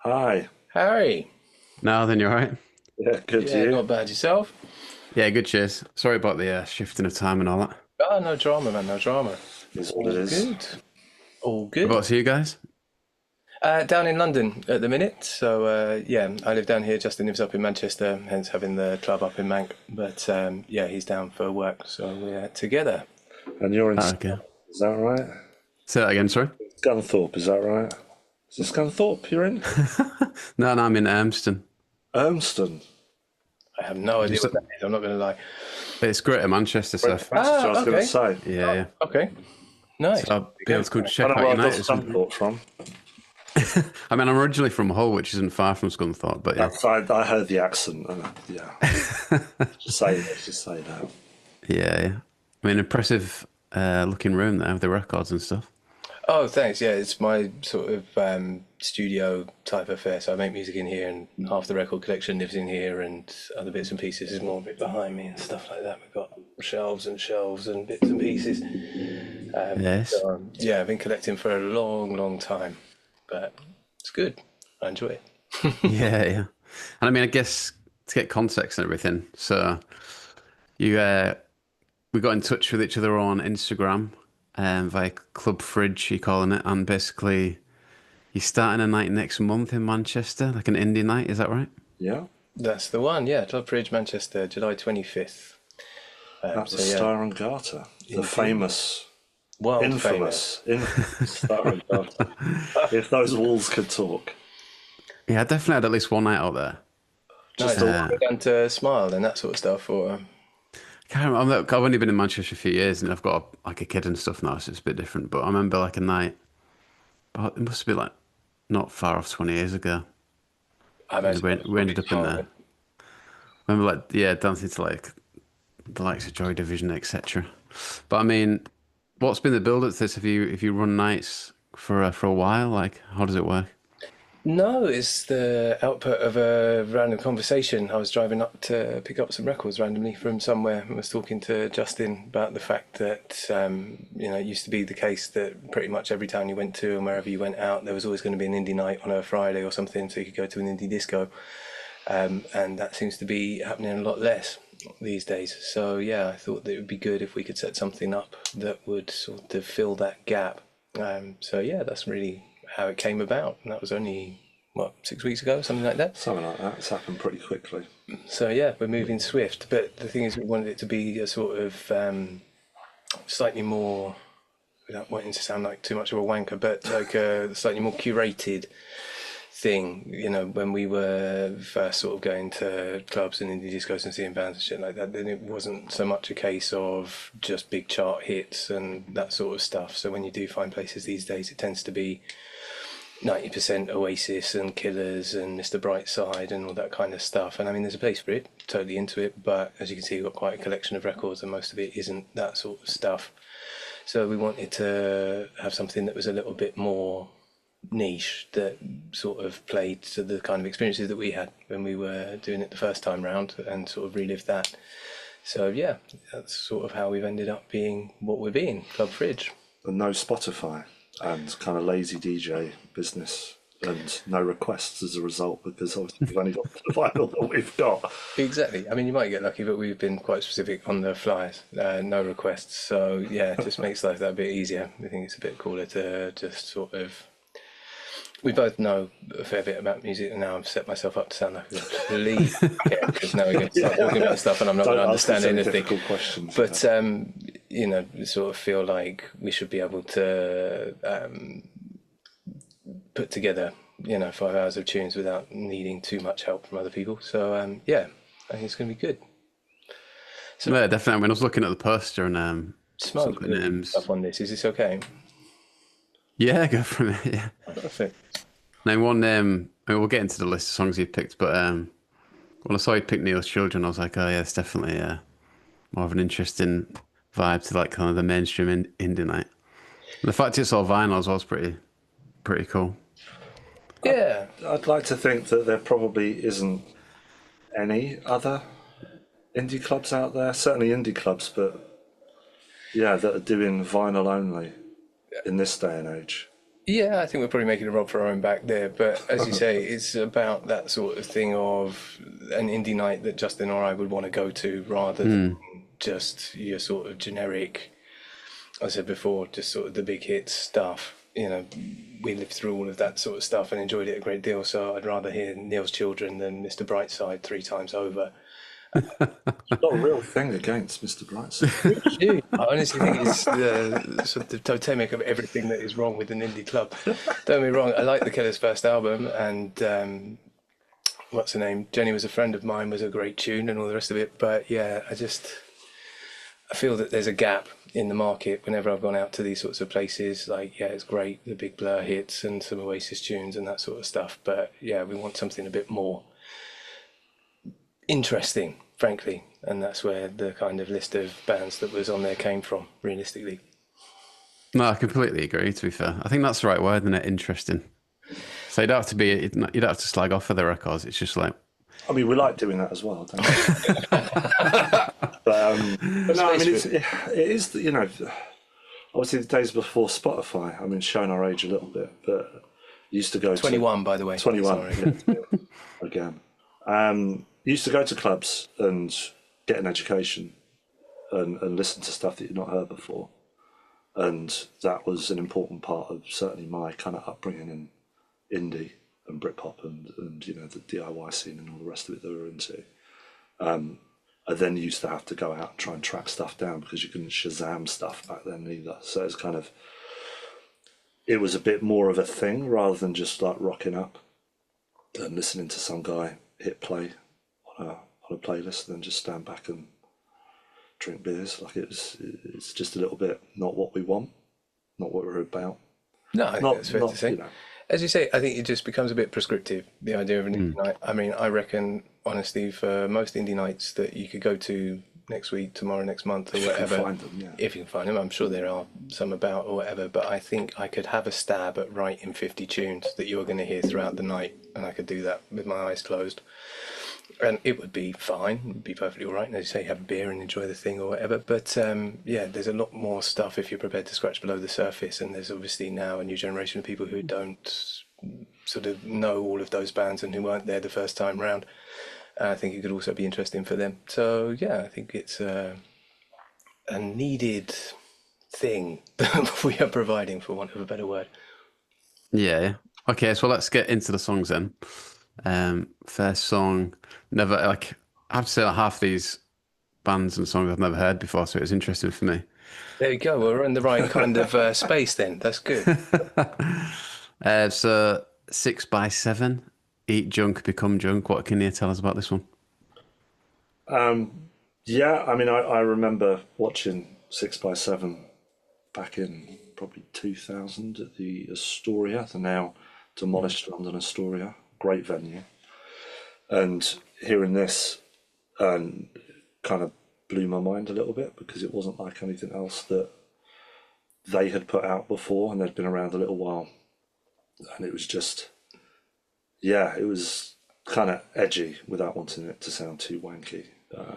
Hi. Harry. No, then you're right. Yeah, good to Yeah, you. not bad yourself. Yeah, good. Cheers. Sorry about the shifting of time and all that. Oh, no drama, man, no drama. Is what it All is. good. All What good. about you guys? Down in London at the minute. So, yeah, I live down here. Justin lives up in Manchester, hence having the club up in Manc. But, yeah, he's down for work. So we're together. And you're in Okay. is that right? Say that again, sorry. Scunthorpe, is that right? Is it Scunthorpe you're in? No, I'm in Elmston. Urmston. I have no idea Just, what that is. I'm not going to lie. it's Greater Manchester, so That's what I was going to say. yeah. Okay. Nice. So I'll be able to go to I check don't know out where I got United. or something. Scunthorpe from. I mean, I'm originally from Hull, which isn't far from Scunthorpe, but yeah, I heard the accent. Yeah. Just say that. yeah. I mean, impressive looking room there with the records and stuff. Oh, thanks. Yeah, it's my sort of studio type affair. So I make music in here, and half the record collection lives in here, and other bits and pieces is more a bit behind me and stuff like that. We've got shelves and bits and pieces. Yes. Yeah, I've been collecting for a long, long time, but it's good. I enjoy it. Yeah. And I mean, I guess to get context and everything, so you we got in touch with each other on Instagram via Club Fridge, you calling it, and basically you're starting a night next month in Manchester, like an indie night, is that right? Yeah. That's the one. Yeah, Club Bridge, Manchester, July 25th. At the So yeah, Star and Garter. The famous, world famous. infamous Star and Garter. If those walls could talk. Yeah, I definitely had at least one night out there. Nice. Go down to Smile and that sort of stuff. Or I've only been in Manchester a few years and I've got like a kid and stuff now, so it's a bit different. But I remember like a night, it must be like not far off 20 years ago. I imagine We ended up in there. I remember like, yeah, dancing to like the likes of Joy Division, etc. But I mean, what's been the build up to this? Have you run nights for a while? Like, how does it work? No, it's the output of a random conversation. I was driving up to pick up some records randomly from somewhere and was talking to Justin about the fact that, it used to be the case that pretty much every town you went to and wherever you went out, there was always going to be an indie night on a Friday or something, so you could go to an indie disco. And that seems to be happening a lot less these days. So, yeah, I thought that it would be good if we could set something up that would sort of fill that gap. So, yeah, that's really how it came about, and that was only 6 weeks ago, something like that. Something like that. It's happened pretty quickly. So yeah, we're moving swift, but the thing is, we wanted it to be a sort of slightly more, without wanting to sound like too much of a wanker, but like a slightly more curated thing. When we were first sort of going to clubs and indie discos and seeing bands and shit like that, then it wasn't so much a case of just big chart hits and that sort of stuff. So when you do find places these days, it tends to be 90% Oasis and Killers and Mr. Brightside and all that kind of stuff. And I mean, there's a place for it, totally into it, but as you can see, we've got quite a collection of records and most of it isn't that sort of stuff. So we wanted to have something that was a little bit more niche, that sort of played to the kind of experiences that we had when we were doing it the first time round and sort of relive that. So yeah, that's sort of how we've ended up being what we're being, Club Fridge. And no Spotify and kind of lazy DJ business and no requests as a result, because obviously we've only got the vinyl that we've got. Exactly. I mean, you might get lucky, but we've been quite specific on the flyers. No requests. So yeah, it just makes life that bit easier. I think it's a bit cooler to just sort of. We both know a fair bit about music, and now I've set myself up to sound like a complete because now we're going to start talking about stuff, and I'm not going to understand anything. Questions, but we sort of feel like we should be able to put together 5 hours of tunes without needing too much help from other people. So yeah, I think it's going to be good. So yeah, definitely. When I was looking at the poster and Smoke stuff on this. Is this okay? Yeah, go for it. Yeah. Perfect. Now, one, I mean, we'll get into the list of songs you picked, but when I saw you pick Neil's Children, I was like, oh yeah, it's definitely more of an interesting vibe to like kind of the mainstream indie night. And the fact it's all vinyl as well is pretty cool. Yeah. I'd like to think that there probably isn't any other indie clubs out there, certainly indie clubs, but yeah, that are doing vinyl only in this day and age. Yeah, I think we're probably making a rod for our own back there. But as you say, it's about that sort of thing of an indie night that Justin or I would want to go to rather than just your sort of generic, I said before, just sort of the big hits stuff. You know, we lived through all of that sort of stuff and enjoyed it a great deal. So I'd rather hear Neil's Children than Mr. Brightside 3 times over. I've got a real thing against Mr. Brightside. Dude, I honestly think it's the sort of the totemic of everything that is wrong with an indie club. Don't get me wrong, I like the Killers' first album, and what's her name? Jenny Was a Friend of Mine was a great tune and all the rest of it. But yeah, I feel that there's a gap in the market whenever I've gone out to these sorts of places. Like, yeah, it's great, the big Blur hits and some Oasis tunes and that sort of stuff. But yeah, we want something a bit more interesting, frankly. And that's where the kind of list of bands that was on there came from, realistically. No, I completely agree, to be fair. I think that's the right word, isn't it? Interesting. So you'd have to slag off for the records. It's just like, I mean, we like doing that as well, don't we? but no, I mean, it is, you know, obviously the days before Spotify, I mean, showing our age a little bit, but used to go 21, by the way. 21, yeah, again. Used to go to clubs and get an education and listen to stuff that you'd not heard before. And that was an important part of certainly my kind of upbringing in indie and Britpop and you know, the DIY scene and all the rest of it that we were into. I then used to have to go out and try and track stuff down because you couldn't Shazam stuff back then either. So it's kind of, it was a bit more of a thing rather than just like rocking up and listening to some guy hit play on a playlist and then just stand back and drink beers. Like it's just a little bit not what we want, not what we're about. No, I think that's fair to say. You know, as you say, I think it just becomes a bit prescriptive, the idea of an indie night. I mean, I reckon, honestly, for most indie nights that you could go to next week, tomorrow, next month, or whatever, find them, yeah. if you can find them, I'm sure there are some about or whatever, but I think I could have a stab at writing 50 tunes that you're going to hear throughout the night, and I could do that with my eyes closed. And it would be fine, it would be perfectly all right. And as you say, have a beer and enjoy the thing or whatever. But yeah, there's a lot more stuff if you're prepared to scratch below the surface. And there's obviously now a new generation of people who don't sort of know all of those bands and who weren't there the first time round. I think it could also be interesting for them. So yeah, I think it's a needed thing that we are providing, for want of a better word. yeah. Okay, so let's get into the songs then. First song, never, like, I have to say, like, half these bands and songs I've never heard before, so it was interesting for me. There you go. We're in the right kind of space then. That's good. So 6x7, Eat Junk, Become Junk. What can you tell us about this one? Yeah, I mean, I remember watching 6x7 back in probably 2000 at the Astoria, the now demolished London Astoria. Great venue. And hearing this kind of blew my mind a little bit because it wasn't like anything else that they had put out before, and they'd been around a little while. And it was just, yeah, it was kind of edgy without wanting it to sound too wanky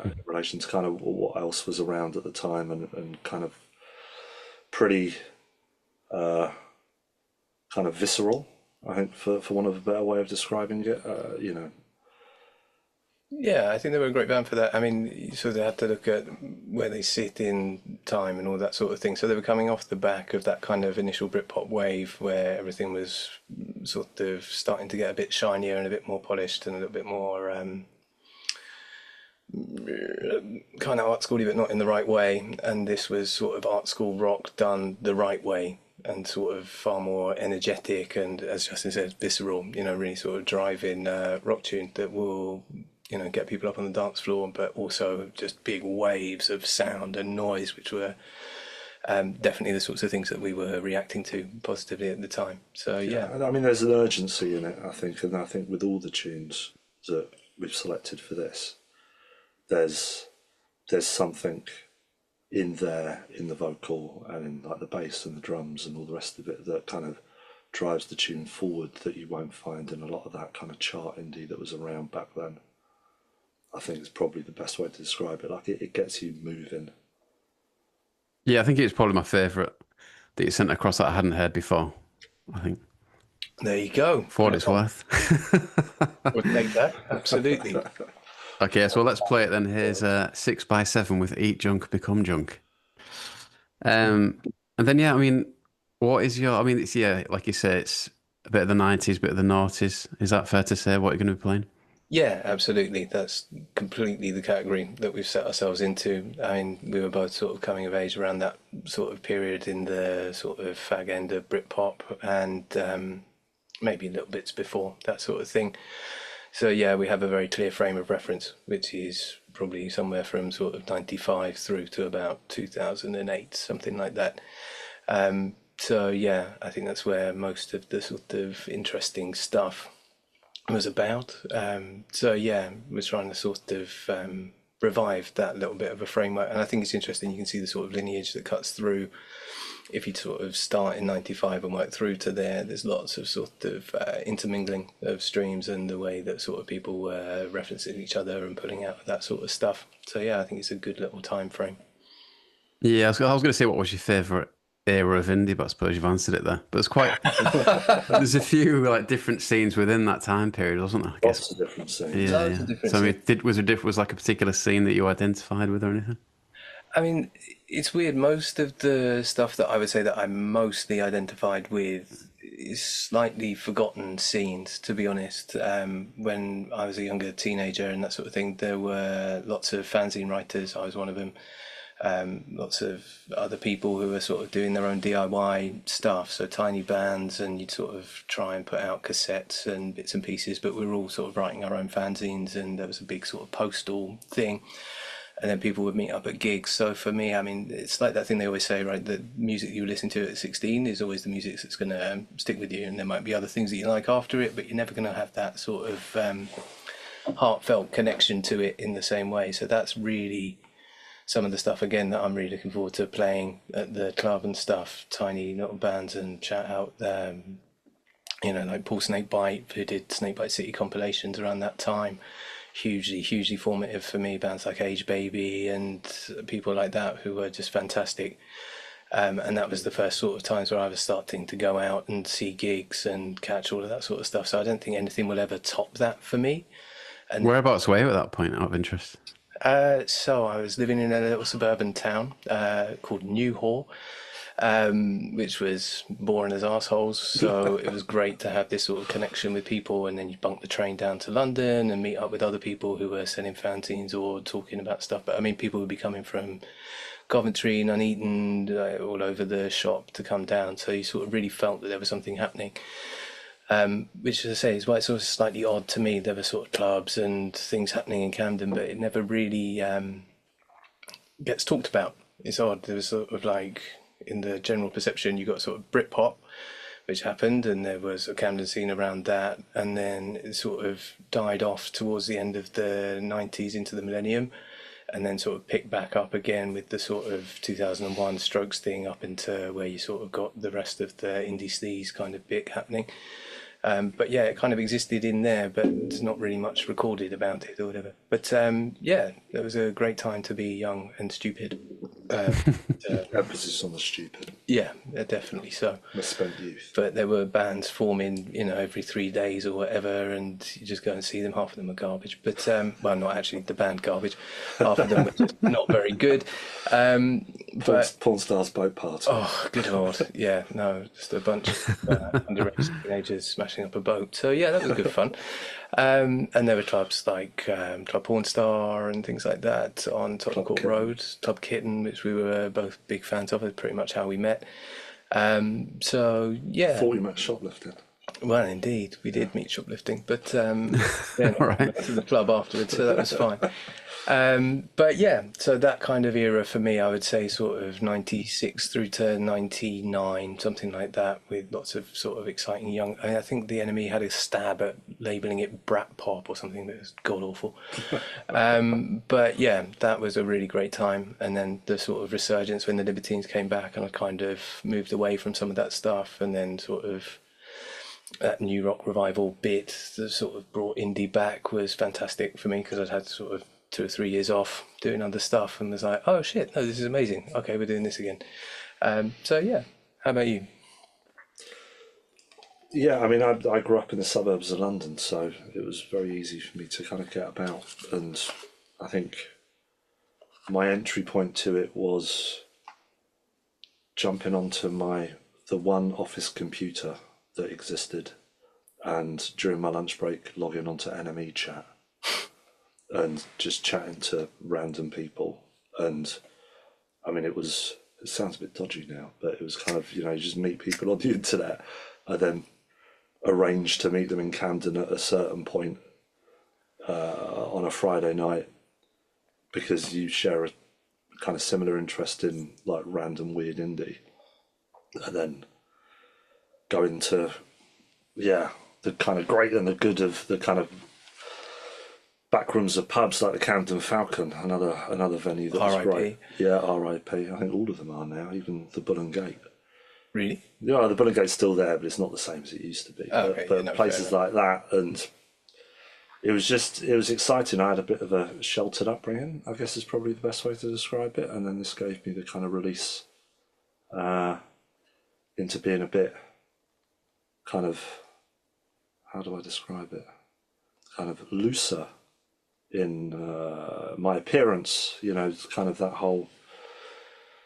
in relation to kind of what else was around at the time, and kind of pretty kind of visceral, I think, for want of a better way of describing it, you know. Yeah, I think they were a great band for that. I mean, you sort of have to look at where they sit in time and all that sort of thing. So they were coming off the back of that kind of initial Britpop wave where everything was sort of starting to get a bit shinier and a bit more polished and a little bit more kind of art schooly, but not in the right way. And this was sort of art school rock done the right way and sort of far more energetic and, as Justin said, visceral, you know, really sort of driving rock tune that will, you know, get people up on the dance floor, but also just big waves of sound and noise, which were definitely the sorts of things that we were reacting to positively at the time. So yeah. I mean, there's an urgency in it, I think, and I think with all the tunes that we've selected for this, there's something in there, in the vocal and in like the bass and the drums and all the rest of it, that kind of drives the tune forward that you won't find in a lot of that kind of chart indie that was around back then. I think it's probably the best way to describe it. Like it gets you moving. Yeah, I think it's probably my favourite that you sent across that I hadn't heard before. I think. There you go. For what it's worth. Would take that, absolutely. Okay, so let's play it then. Here's 6x7 with Eat Junk, Become Junk. And then, yeah, I mean, what is your, I mean, it's, yeah, like you say, it's a bit of the 90s, bit of the noughties. Is that fair to say what you're going to be playing? Yeah, absolutely. That's completely the category that we've set ourselves into. I mean, we were both sort of coming of age around that sort of period in the sort of fag end of Britpop and maybe little bits before that sort of thing. So yeah, we have a very clear frame of reference, which is probably somewhere from sort of 95 through to about 2008, something like that. So yeah, I think that's where most of the sort of interesting stuff was about. So yeah, we're trying to sort of revive that little bit of a framework, and I think it's interesting. You can see the sort of lineage that cuts through. If you sort of start in '95 and work through to there, there's lots of sort of intermingling of streams and the way that sort of people were referencing each other and pulling out that sort of stuff. So yeah, I think it's a good little time frame. Yeah, I was going to say what was your favourite era of indie, but I suppose you've answered it there. But it's quite, there's a few like different scenes within that time period, wasn't there? I guess. Lots of different scenes. Yeah, Loads yeah. of different So I mean, scenes. was like a particular scene that you identified with or anything? I mean, it's weird. Most of the stuff that I would say that I'm mostly identified with is slightly forgotten scenes, to be honest. When I was a younger teenager and that sort of thing, there were lots of fanzine writers. I was one of them. Lots of other people who were sort of doing their own DIY stuff, so tiny bands, and you'd sort of try and put out cassettes and bits and pieces, but we were all sort of writing our own fanzines, and there was a big sort of postal thing. And then people would meet up at gigs. So for me, I mean, it's like that thing they always say, right? The music you listen to at 16 is always the music that's going to stick with you. And there might be other things that you like after it, but you're never going to have that sort of heartfelt connection to it in the same way. So that's really some of the stuff, again, that I'm really looking forward to playing at the club and stuff. Tiny little bands and shout out, like Paul Snakebite, who did Snakebite City compilations around that time. Hugely formative for me. Bands like Age Baby and people like that who were just fantastic. And that was the first sort of times where I was starting to go out and see gigs and catch all of that sort of stuff. So I don't think anything will ever top that for me. And Whereabouts were you at that point, out of interest? so I was living in a little suburban town called Newhall, which was boring as arseholes. So it was great to have this sort of connection with people, and then you bunk the train down to London and meet up with other people who were selling fanzines or talking about stuff. But I mean, people would be coming from Coventry, Nuneaton, all over the shop to come down. So you sort of really felt that there was something happening. Which, as I say, is why it's sort of slightly odd to me. There were sort of clubs and things happening in Camden, but it never really gets talked about. It's odd. There was sort of like, in the general perception, you got sort of Britpop, which happened, and there was a Camden scene around that, and then it sort of died off towards the end of the 90s into the millennium, and then sort of picked back up again with the sort of 2001 Strokes thing up into where you sort of got the rest of the indie sleaze kind of bit happening. But yeah, it kind of existed in there, but there's not really much recorded about it or whatever. But yeah, it was a great time to be young and stupid. Emphasis on the stupid. Yeah, definitely so. Misspent youth. But there were bands forming, every 3 days or whatever, and you just go and see them. Half of them are garbage, but well, not actually the band garbage. Half of them were just not very good. But Porn Stars Boat Party. oh, good lord, yeah, no, just a bunch of underage teenagers smashing up a boat. So yeah, that was good fun. And there were clubs like Club Porn Star and things like that on Tottenham Court Road, Club Kitten, which we were both big fans of. It's pretty much how we met. So yeah. I thought you meant shoplifting. Well, indeed, we did meet shoplifting, but yeah, Right. went to the club afterwards, so that was fine. But yeah, so that kind of era for me, I would say sort of 96 through to 99, something like that, with lots of sort of exciting young. I think the NME had a stab at labelling it brat pop or something that was god awful. But yeah, that was a really great time. And then the sort of resurgence when the Libertines came back, and I kind of moved away from some of that stuff, and then sort of that new rock revival bit that sort of brought indie back was fantastic for me, because I'd had sort of 2 or 3 years off doing other stuff and was like, oh shit, no, this is amazing. Okay, we're doing this again. So yeah, how about you? Yeah, I mean, I grew up in the suburbs of London, so it was very easy for me to kind of get about. And I think my entry point to it was jumping onto the one office computer that existed, and during my lunch break, logging onto NME chat and just chatting to random people. And I mean, it sounds a bit dodgy now, but it was kind of, you just meet people on the internet and then arrange to meet them in Camden at a certain point on a Friday night because you share a kind of similar interest in like random weird indie, and then go into the kind of great and the good of the kind of backrooms of pubs like the Camden Falcon, another venue that was great. Yeah, R.I.P. I think all of them are now, even the Bull and Gate. Really? Yeah, the Bull and Gate's still there, but it's not the same as it used to be. But places like that, and it was exciting. I had a bit of a sheltered upbringing, I guess is probably the best way to describe it. And then this gave me the kind of release into being a bit kind of, how do I describe it? Kind of looser in my appearance, kind of that whole...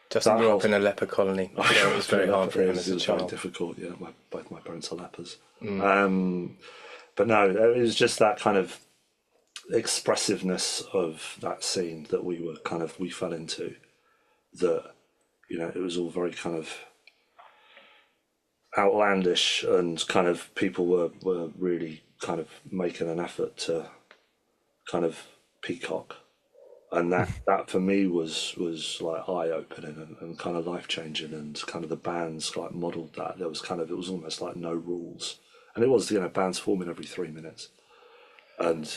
Justin grew up in a leper colony. So it was very hard for him as a child. Very difficult, yeah. Both my parents are lepers. But no, it was just that kind of expressiveness of that scene that we fell into, that, it was all very kind of outlandish, and kind of people were really kind of making an effort to kind of peacock. And that for me was like eye-opening and kind of life-changing, and kind of the bands like modelled that. It was almost like no rules. And it was, bands forming every 3 minutes. And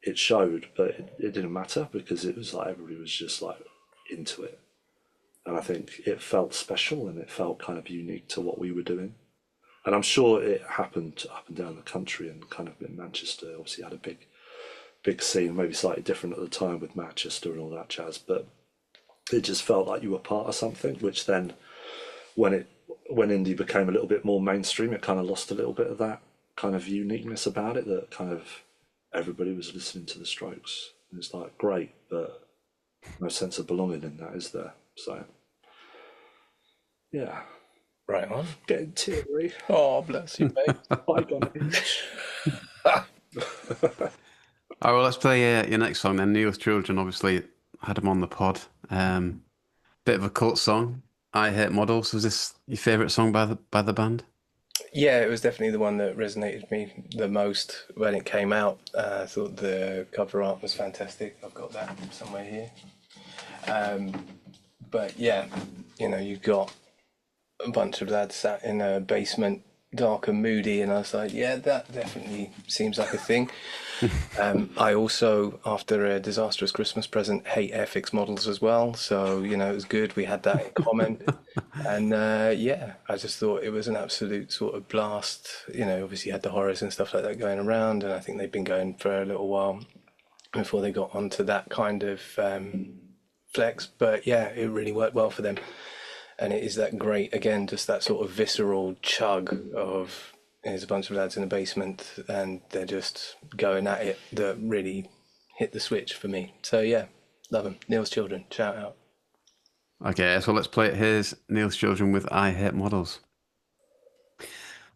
it showed, but it didn't matter because it was like everybody was just like into it. And I think it felt special and it felt kind of unique to what we were doing. And I'm sure it happened up and down the country, and kind of in Manchester obviously had a big scene, maybe slightly different at the time with Manchester and all that jazz, but it just felt like you were part of something, which then when indie became a little bit more mainstream, it kind of lost a little bit of that kind of uniqueness about it, that kind of everybody was listening to the Strokes. And it's like, great, but no sense of belonging in that, is there? So, yeah. Right on. Getting teary. Oh, bless you, mate. Bygone age. All right, well, let's play your next song then. Neil's Children, obviously, had him on the pod. Bit of a cult song. I Hate Models. Was this your favourite song by the band? Yeah, it was definitely the one that resonated with me the most when it came out. I thought the cover art was fantastic. I've got that somewhere here. But yeah, you've got a bunch of lads sat in a basement, dark and moody, and I was like, yeah, that definitely seems like a thing. I also, after a disastrous Christmas present, hate Airfix models as well, so it was good we had that in common. And I just thought it was an absolute sort of blast. Obviously you had the horrors and stuff like that going around, and I think they've been going for a little while before they got onto that kind of flex, but yeah, it really worked well for them. And it is that great, again, just that sort of visceral chug of, there's a bunch of lads in the basement and they're just going at it, that really hit the switch for me. So yeah, love them. Neil's Children, shout out. Okay, so let's play it. Here's Neil's Children with I Hate Models.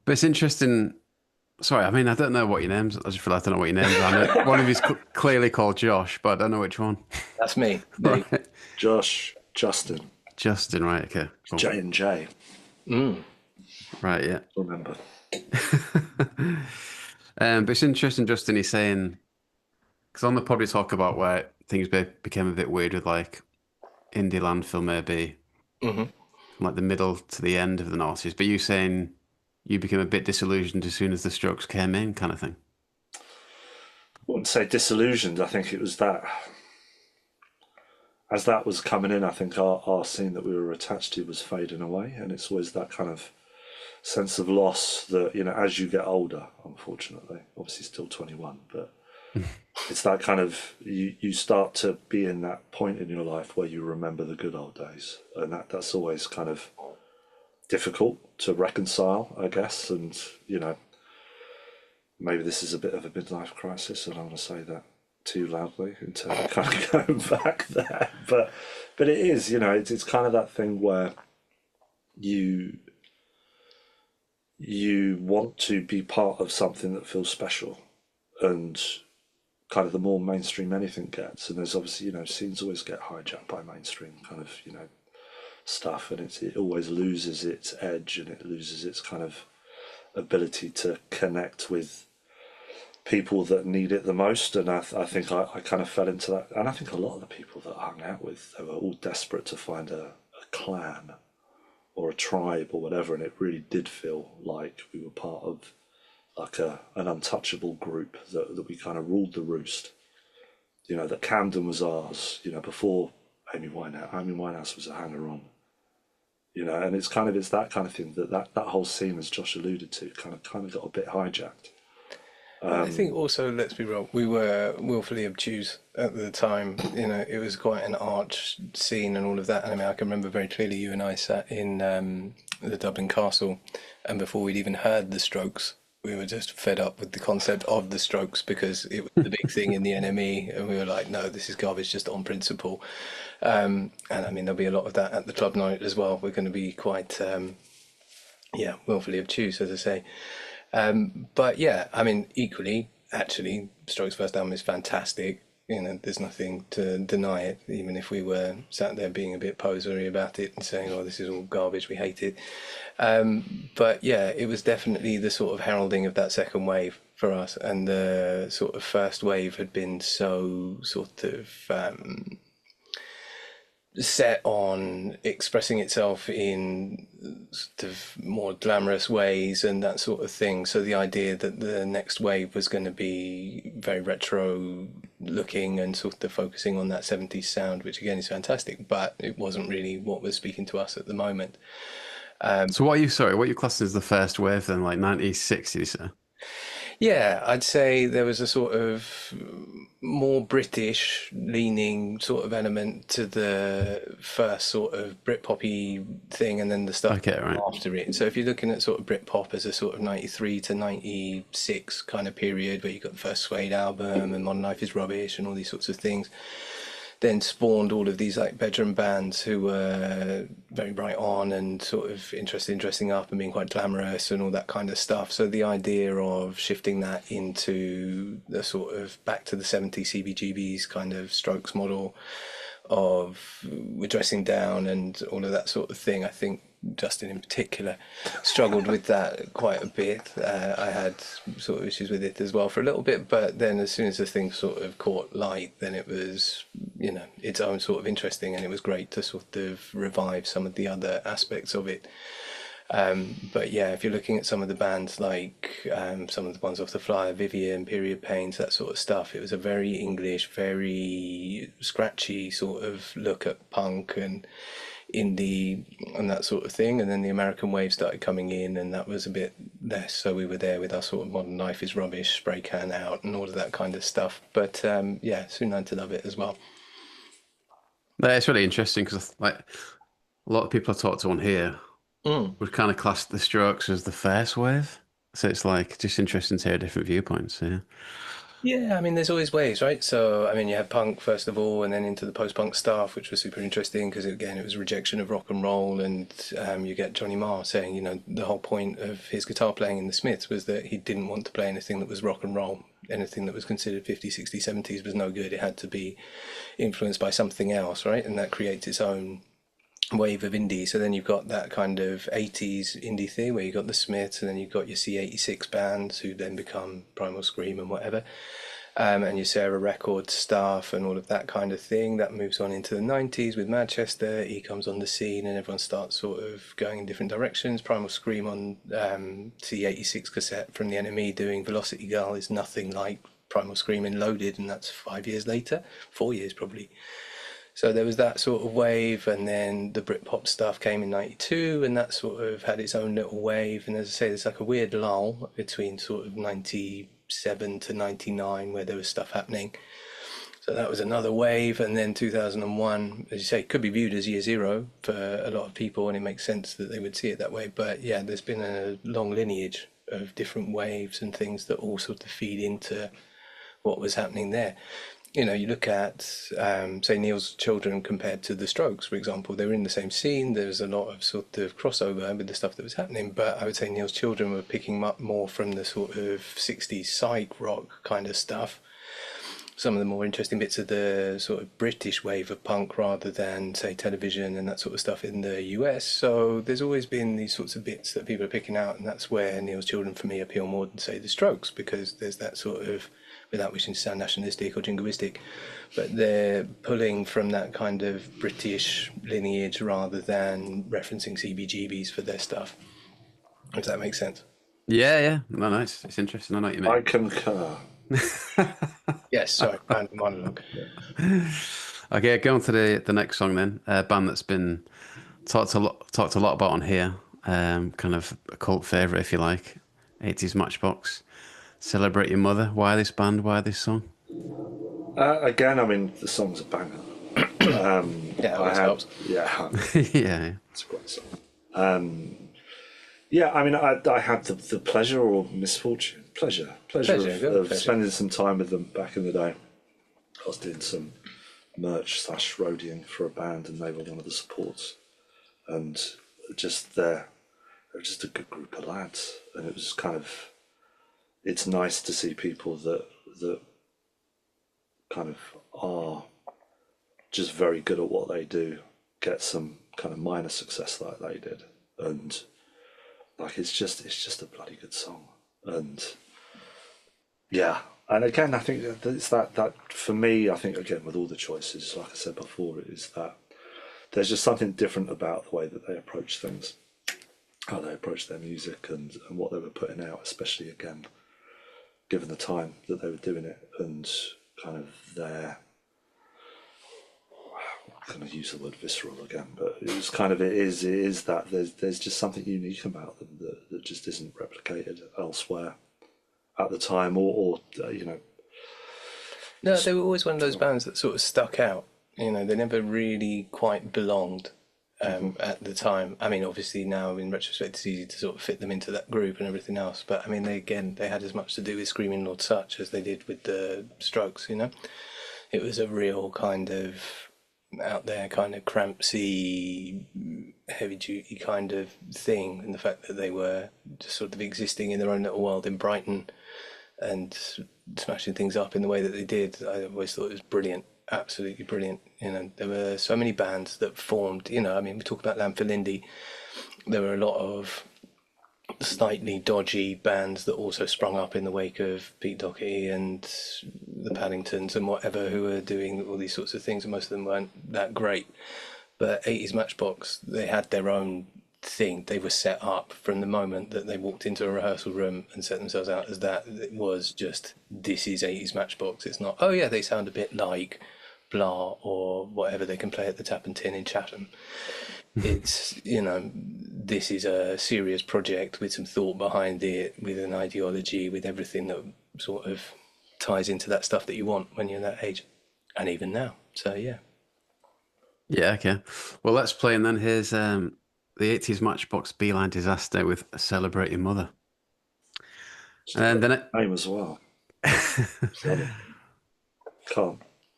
But it's interesting. Sorry, I mean, I don't know what your names. I just realised I don't know what your names are. I know one of you's clearly called Josh, but I don't know which one. That's me. Right. Josh, Justin, right? Okay. Cool. J&J. Right. Yeah. Remember. But it's interesting, Justin. He's saying, because on the pod we talk about where things became a bit weird with like indie landfill, maybe from like the middle to the end of the noughties. But you saying you became a bit disillusioned as soon as the Strokes came in, kind of thing. I wouldn't say disillusioned. I think it was that as that was coming in, I think our scene that we were attached to was fading away, and it's always that kind of sense of loss that, as you get older, unfortunately, obviously still 21, but it's that kind of, you start to be in that point in your life where you remember the good old days, and that's always kind of difficult to reconcile, I guess. And, maybe this is a bit of a midlife crisis. I don't want to say that too loudly in terms of kind of going back there. But it is, it's kind of that thing where you want to be part of something that feels special, and kind of the more mainstream anything gets, and there's obviously, scenes always get hijacked by mainstream kind of, stuff, and it always loses its edge, and it loses its kind of ability to connect with people that need it the most. And I think I kind of fell into that, and I think a lot of the people that I hung out with, they were all desperate to find a clan or a tribe or whatever, and it really did feel like we were part of like an untouchable group that we kind of ruled the roost. That Camden was ours, before Amy Winehouse. Amy Winehouse was a hanger-on. And it's that kind of thing that whole scene, as Josh alluded to, kind of got a bit hijacked. I think also, let's be real, we were willfully obtuse at the time. It was quite an arch scene and all of that. And I mean, I can remember very clearly you and I sat in the Dublin Castle, and before we'd even heard the Strokes, we were just fed up with the concept of the Strokes because it was the big thing in the NME, and we were like, no, this is garbage just on principle. And I mean, there'll be a lot of that at the club night as well. We're going to be quite, willfully obtuse, as I say. But yeah, I mean, equally, actually, Strokes' first album is fantastic. There's nothing to deny it, even if we were sat there being a bit posery about it and saying, oh, this is all garbage, we hate it. But yeah, it was definitely the sort of heralding of that second wave for us. And the sort of first wave had been so sort of set on expressing itself in sort of more glamorous ways and that sort of thing. So the idea that the next wave was going to be very retro looking and sort of focusing on that 70s sound, which again is fantastic, but it wasn't really what was speaking to us at the moment. So what are you classing as the first wave then, like 90s, 60s? Yeah, I'd say there was a sort of more British leaning sort of element to the first sort of Britpoppy thing, and then the stuff after it. So if you're looking at sort of Britpop as a sort of 93 to 96 kind of period, where you got the first Suede album and Modern Life is Rubbish and all these sorts of things, then spawned all of these like bedroom bands who were very bright on and sort of interested in dressing up and being quite glamorous and all that kind of stuff. So the idea of shifting that into the sort of back to the 70s CBGB's kind of Strokes model of we're dressing down and all of that sort of thing, I think Justin in particular struggled with that quite a bit. I had sort of issues with it as well for a little bit, but then as soon as the thing sort of caught light, then it was, its own sort of interesting, and it was great to sort of revive some of the other aspects of it. But yeah, if you're looking at some of the bands like some of the ones off the flyer, Vivian, Period Pains, that sort of stuff, it was a very English, very scratchy sort of look at punk and indie and that sort of thing. And then the American wave started coming in, and that was a bit less. So we were there with our sort of Modern Life is Rubbish, Spray Can Out, and all of that kind of stuff. But yeah, soon learned to love it as well. Yeah, it's really interesting because like a lot of people I talked to on here would kind of class the Strokes as the first wave. So it's like just interesting to hear different viewpoints. Yeah. Yeah, I mean, there's always ways, right? So, I mean, you have punk first of all, and then into the post-punk stuff, which was super interesting because, again, it was rejection of rock and roll. And you get Johnny Marr saying, the whole point of his guitar playing in the Smiths was that he didn't want to play anything that was rock and roll. Anything that was considered 50s, 60s, 70s was no good. It had to be influenced by something else, right? And that creates its own wave of indie. So then you've got that kind of 80s indie thing where you've got the Smiths, and then you've got your C86 bands who then become Primal Scream and whatever, and your Sarah Records stuff and all of that kind of thing. That moves on into the 90s with Manchester. He comes on the scene and everyone starts sort of going in different directions. Primal Scream on C86 cassette from the NME doing Velocity Girl is nothing like Primal Scream in Loaded, and that's 5 years later, 4 years probably. So there was that sort of wave, and then the Britpop stuff came in 92, and that sort of had its own little wave. And as I say, there's like a weird lull between sort of 97 to 99 where there was stuff happening. So that was another wave, and then 2001, as you say, could be viewed as year zero for a lot of people, and it makes sense that they would see it that way. But yeah, there's been a long lineage of different waves and things that all sort of feed into what was happening there. You know, you look at, say, Neil's Children compared to the Strokes, for example. They were in the same scene. There's a lot of sort of crossover with the stuff that was happening, but I would say Neil's Children were picking up more from the sort of 60s psych rock kind of stuff. Some of the more interesting bits of the sort of British wave of punk rather than, say, Television and that sort of stuff in the US. So there's always been these sorts of bits that people are picking out, and that's where Neil's Children for me appeal more than, say, the Strokes, because there's that sort of, without wishing to sound nationalistic or jingoistic, but they're pulling from that kind of British lineage rather than referencing CBGBs for their stuff, if that makes sense. Yeah. No, it's interesting. I know what you mean. I concur. Yes, sorry, random monologue. Okay, go on to the next song then. A band that's been talked a lot about on here. Kind of a cult favourite, if you like. 80s Matchbox. Celebrate Your Mother. Why this band? Why this song? Again, I mean, the song's a banger. Yeah, always helps. Yeah, Yeah. it's a great song. Yeah, I mean, I had the pleasure or misfortune, pleasure of spending some time with them back in the day. I was doing some merch / roadieing for a band, and they were one of the supports. And just they were just a good group of lads, and it was kind of, it's nice to see people that kind of are just very good at what they do get some kind of minor success like they did, and like it's just a bloody good song. And yeah, and again, I think it's that for me, I think again with all the choices, like I said before, it is that there's just something different about the way that they approach things, how they approach their music, and what they were putting out, especially again given the time that they were doing it, and kind of their, I'm going to use the word visceral again, but it was kind of, it is that there's just something unique about them that just isn't replicated elsewhere at the time, or you know. No, they were always one of those bands that sort of stuck out. You know, they never really quite belonged at the time. I mean, obviously now in retrospect it's easy to sort of fit them into that group and everything else, but I mean, they had as much to do with Screaming Lord Sutch as they did with the Strokes, you know. It was a real kind of out there kind of crampsy, heavy duty kind of thing, and the fact that they were just sort of existing in their own little world in Brighton and smashing things up in the way that they did, I always thought it was brilliant. Absolutely brilliant. You know, there were so many bands that formed, you know, I mean, we talk about Landfill Indie, there were a lot of slightly dodgy bands that also sprung up in the wake of Pete Doherty and the Paddingtons and whatever, who were doing all these sorts of things, and most of them weren't that great. But 80s Matchbox, they had their own thing. They were set up from the moment that they walked into a rehearsal room and set themselves out as that. It was just, this is 80s Matchbox. It's not, oh yeah, they sound a bit like blah or whatever they can play at the Tap and Tin in Chatham. It's, you know, this is a serious project with some thought behind it, with an ideology, with everything that sort of ties into that stuff that you want when you're that age, and even now. So yeah. Yeah, okay. Well, let's play, and then here's the 80s Matchbox Beine Disaster with Celebrate Your Mother. And then name as well.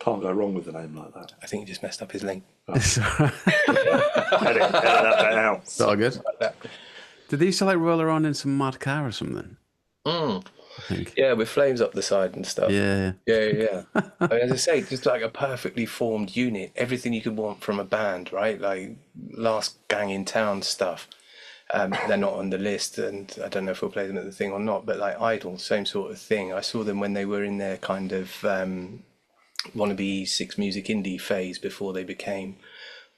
Can't go wrong with a name like that. I think he just messed up his link. It's Edit that out. It's all good. Did they used to like roll around in some mad car or something? I think. Yeah, with flames up the side and stuff. Yeah. I mean, as I say, just like a perfectly formed unit. Everything you could want from a band, right? Like Last Gang in Town stuff. They're not on the list, and I don't know if we'll play them at the thing or not, but like Idol, same sort of thing. I saw them when they were in their kind of wannabe Six Music indie phase before they became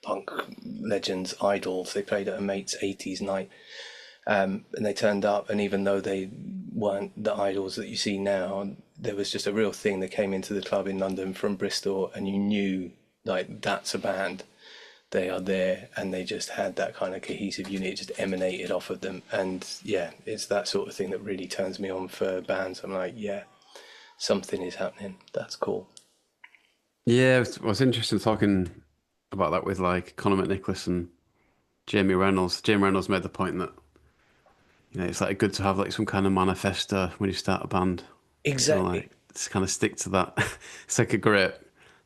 punk legends, idols. They played at a mate's 80s night, and they turned up, and even though they weren't the idols that you see now, there was just a real thing. They came into the club in London from Bristol, and you knew, like, that's a band. They are there, and they just had that kind of cohesive unit. It just emanated off of them. And yeah, it's that sort of thing that really turns me on for bands. I'm like, yeah, something is happening. That's cool. Yeah, it was interesting talking about that with like Conor McNicholas and Jamie Reynolds. Jamie Reynolds made the point that it's like good to have like some kind of manifesto when you start a band. So Exactly. like just kind of stick to that. It's like a great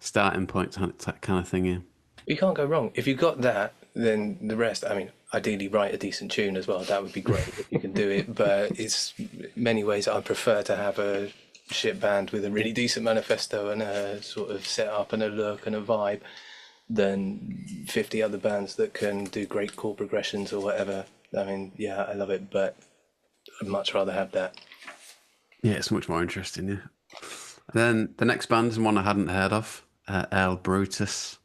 starting point, that kind of thing. Yeah. You can't go wrong. If you've got that, then the rest, I mean, ideally write a decent tune as well. That would be great if you can do it. But it's many ways I prefer to have a shit band with a really decent manifesto and a sort of setup and a look and a vibe than 50 other bands that can do great chord progressions or whatever. I mean, yeah, I love it, but I'd much rather have that. Yeah, it's much more interesting. Yeah. And then the next band is one I hadn't heard of, Brutus.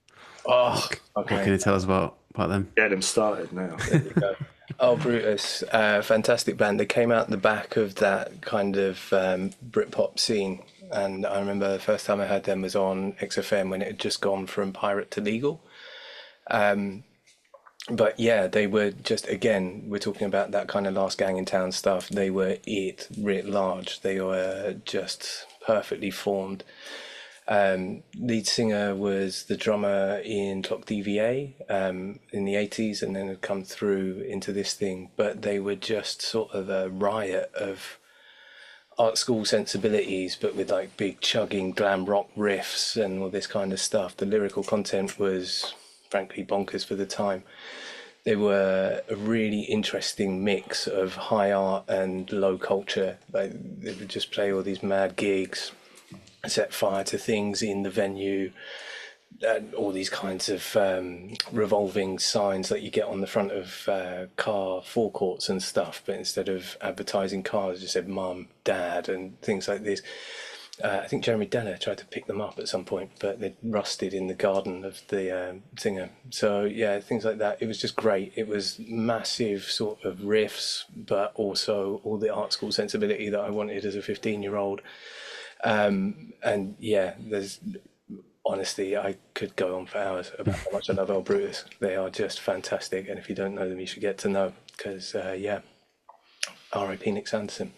Oh, What okay. can you tell us about them? Get him started now. There you go. Oh, Brutus, fantastic band. They came out the back of that kind of Britpop scene, and I remember the first time I heard them was on XFM when it had just gone from pirate to legal. But yeah, they were just, again, we're talking about that kind of Last Gang in Town stuff. They were it writ large. They were just perfectly formed. Lead singer was the drummer in Clock DVA in the 80s, and then had come through into this thing. But they were just sort of a riot of art school sensibilities, but with like big chugging glam rock riffs and all this kind of stuff. The lyrical content was frankly bonkers for the time. They were a really interesting mix of high art and low culture. Like, they would just play all these mad gigs, set fire to things in the venue, all these kinds of revolving signs that you get on the front of car forecourts and stuff, but instead of advertising cars, it just said mum, dad, and things like this. I think Jeremy Denner tried to pick them up at some point, but they'd rusted in the garden of the singer. So yeah, things like that. It was just great. It was massive sort of riffs, but also all the art school sensibility that I wanted as a 15-year-old. And yeah, there's honestly, I could go on for hours about how much I love El Brutus. They are just fantastic, and if you don't know them, you should get to know, because yeah, R.I.P. Nick Sanderson.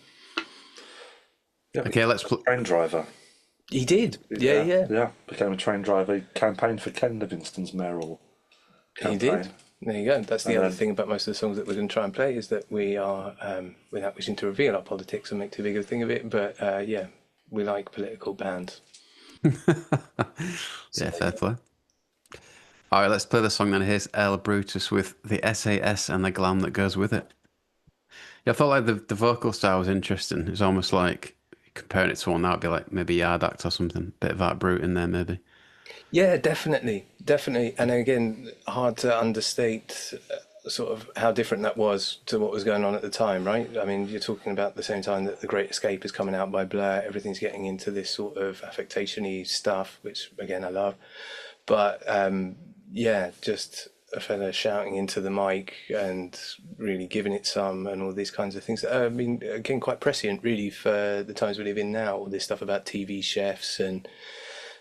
Yeah, Okay, let's put. train driver. He did, yeah. Yeah, became a train driver. He campaigned for Ken Livingstone's mayoral He campaign. did. There you go. That's the And other then- thing about most of the songs that we're going to try and play, is that we are, without wishing to reveal our politics and make too big a thing of it, but yeah, we like political bands. Yeah, fair play. All right, let's play the song then. Here's El Brutus with the SAS and the glam that goes with it. Yeah, I thought like the vocal style was interesting. It's almost like comparing it to one that would be like maybe Yard Act or something. Bit of that brute in there, maybe. Yeah, definitely, definitely. And again, hard to understate sort of how different that was to what was going on at the time, right? I mean, you're talking about the same time that The Great Escape is coming out by Blur. Everything's getting into this sort of affectation-y stuff, which again I love. But yeah, just a fella shouting into the mic and really giving it some, and all these kinds of things. I mean, again, quite prescient really for the times we live in now. All this stuff about TV chefs and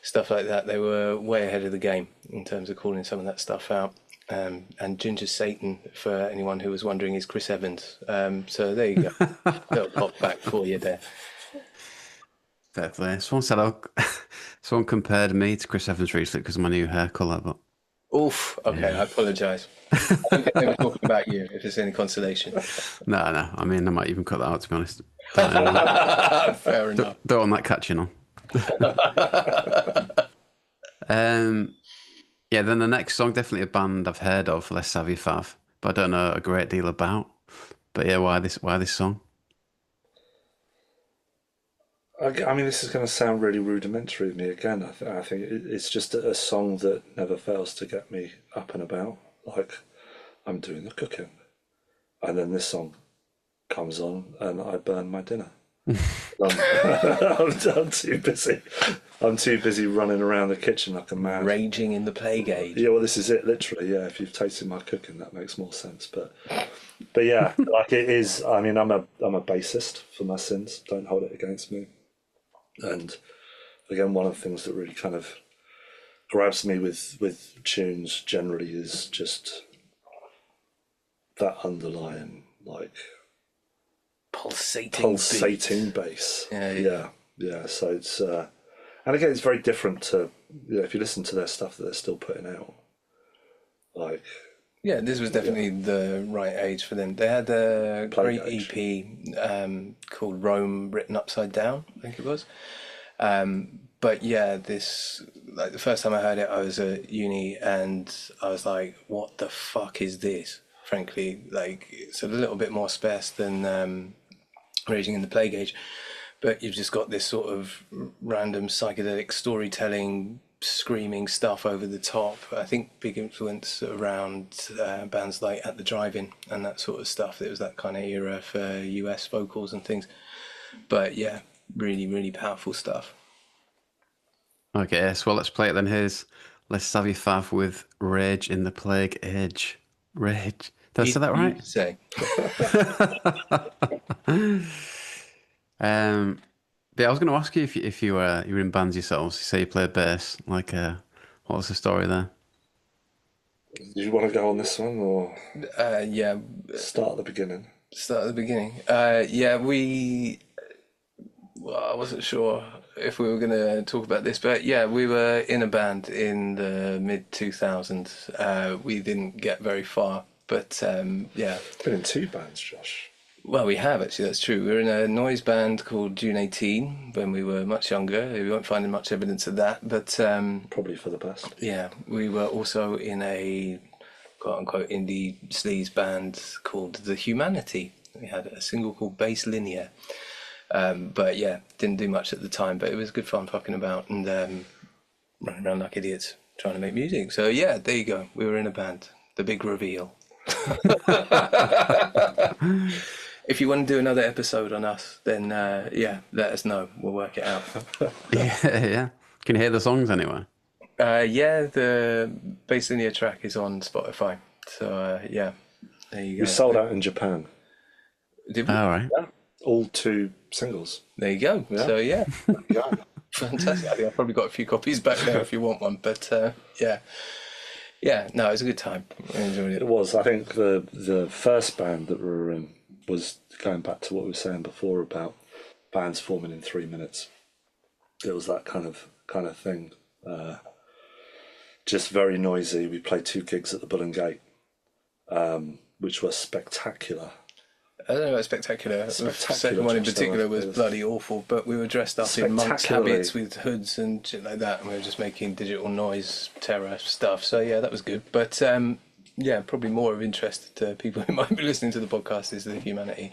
stuff like that. They were way ahead of the game in terms of calling some of that stuff out. And Ginger Satan, for anyone who was wondering, is Chris Evans. So there you go. Little pop back for you there. Fair play. Someone said someone compared me to Chris Evans recently because of my new hair colour, but Oof. Okay, I apologise. I think they were talking about you, if it's any consolation. no. I mean, I might even cut that out, to be honest. Fair enough. Don't want that catching on. Yeah, then the next song, definitely a band I've heard of, less Savvy Fav, but I don't know a great deal about. But yeah, why this song? I mean, this is going to sound really rudimentary to me again. I think it's just a song that never fails to get me up and about. Like, I'm doing the cooking, and then this song comes on, and I burn my dinner. I'm too busy. I'm too busy running around the kitchen like a mad. Raging in the plague age. Yeah, well, this is it, literally. Yeah, if you've tasted my cooking, that makes more sense. But yeah, like it is. I mean, I'm a bassist for my sins. Don't hold it against me. And again, one of the things that really kind of grabs me with tunes generally is just that underlying like Pulsating bass. Yeah. Yeah. So it's And again, it's very different to, if you listen to their stuff that they're still putting out. Like, yeah, this was definitely the right age for them. They had a Plague great age. EP called Rome Written Upside Down, I think it was. But yeah, this, like, the first time I heard it, I was at uni and I was like, what the fuck is this? Frankly, like, it's a little bit more sparse than Raging in the Plague Age, but you've just got this sort of random psychedelic storytelling, screaming stuff over the top. I think big influence around bands like At the Drive-In and that sort of stuff. It was that kind of era for US vocals and things. But yeah, really, really powerful stuff. Okay, so let's play it then. Here's Let's Have You Fav with Rage in the Plague Age. Rage. Did I say that right? Say. Yeah, I was going to ask you if you were in bands yourselves. You say you played bass. Like, what was the story there? do you want to go on this one or Yeah, start at the beginning? start at the beginning. Yeah, well, I wasn't sure if we were going to talk about this, but yeah, we were in a band in the mid 2000s. We didn't get very far, but yeah. Been in 2 bands, Josh. Well, we have actually, that's true. We were in a noise band called June 18 when we were much younger. We weren't finding much evidence of that, but Probably for the best. yeah, we were also in a quote unquote indie sleaze band called The Humanity. We had a single called Bass Linear. But yeah, didn't do much at the time, but it was good fun fucking about and running around like idiots trying to make music. So yeah, there you go. We were in a band. The big reveal. If you want to do another episode on us, then yeah, let us know. We'll work it out. Yeah. Can you hear the songs anyway? Yeah, the Bass Linear track is on Spotify. So yeah, there you go. We sold out in Japan. Did we? All right. Yeah. All 2 singles. There you go. Yeah. So yeah, Yeah. fantastic. I think I've probably got a few copies back there if you want one. But yeah, yeah. No, it was a good time. I enjoyed it. It was. I think the first band that we were in was going back to what we were saying before about bands forming in 3 minutes. It was that kind of thing. Just very noisy. We played 2 gigs at the Bull and Gate, which were spectacular. I don't know about spectacular. The second one in particular was bloody awful, but we were dressed up in monks' Spectacularly. habits with hoods and shit like that, and we were just making digital noise terror stuff. So yeah, that was good. But yeah, probably more of interest to people who might be listening to the podcast is The Humanity.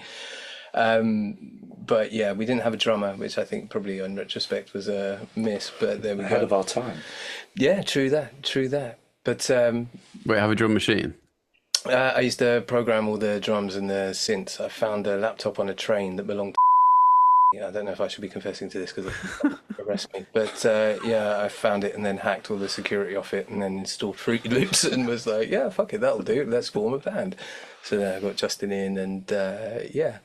But yeah, we didn't have a drummer, which I think probably in retrospect was a miss, but there we Ahead go. of our time. Yeah, true that. But Wait, have a drum machine? I used to program all the drums and the synths. I found a laptop on a train that belonged to I don't know if I should be confessing to this because they'll arrest me. But yeah, I found it and then hacked all the security off it and then installed Fruity Loops and was like, yeah, fuck it, that'll do. Let's form a band. So then I got Justin in and yeah,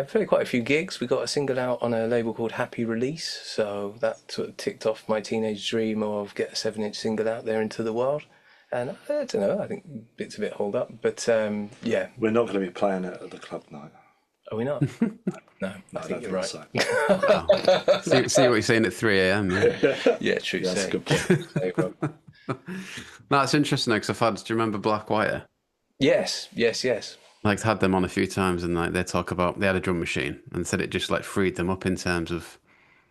played quite a few gigs. We got a single out on a label called Happy Release. So that sort of ticked off my teenage dream of get a 7-inch single out there into the world. And I don't know, I think bits of it hold up. But yeah. We're not going to be playing it at the club night. Are we not? No, I think you're right. So. See what you're saying at 3 a.m. Yeah. Yeah, true. That's a good point. No, it's interesting because I've had. Do you remember Black Wire? Yes. Like, had them on a few times, and like they talk about they had a drum machine and said it just like freed them up in terms of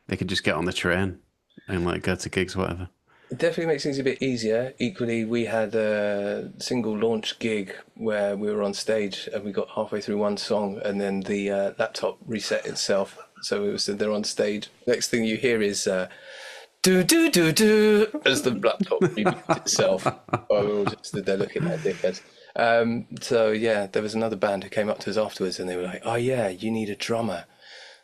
they could just get on the train and like go to gigs, or whatever. It definitely makes things a bit easier. Equally, we had a single launch gig where we were on stage and we got halfway through one song and then the laptop reset itself. So we were stood there on stage. Next thing you hear is do do do do as the laptop reboots itself. Oh, we all just stood there looking at dickheads. So yeah, there was another band who came up to us afterwards and they were like, "Oh yeah, you need a drummer."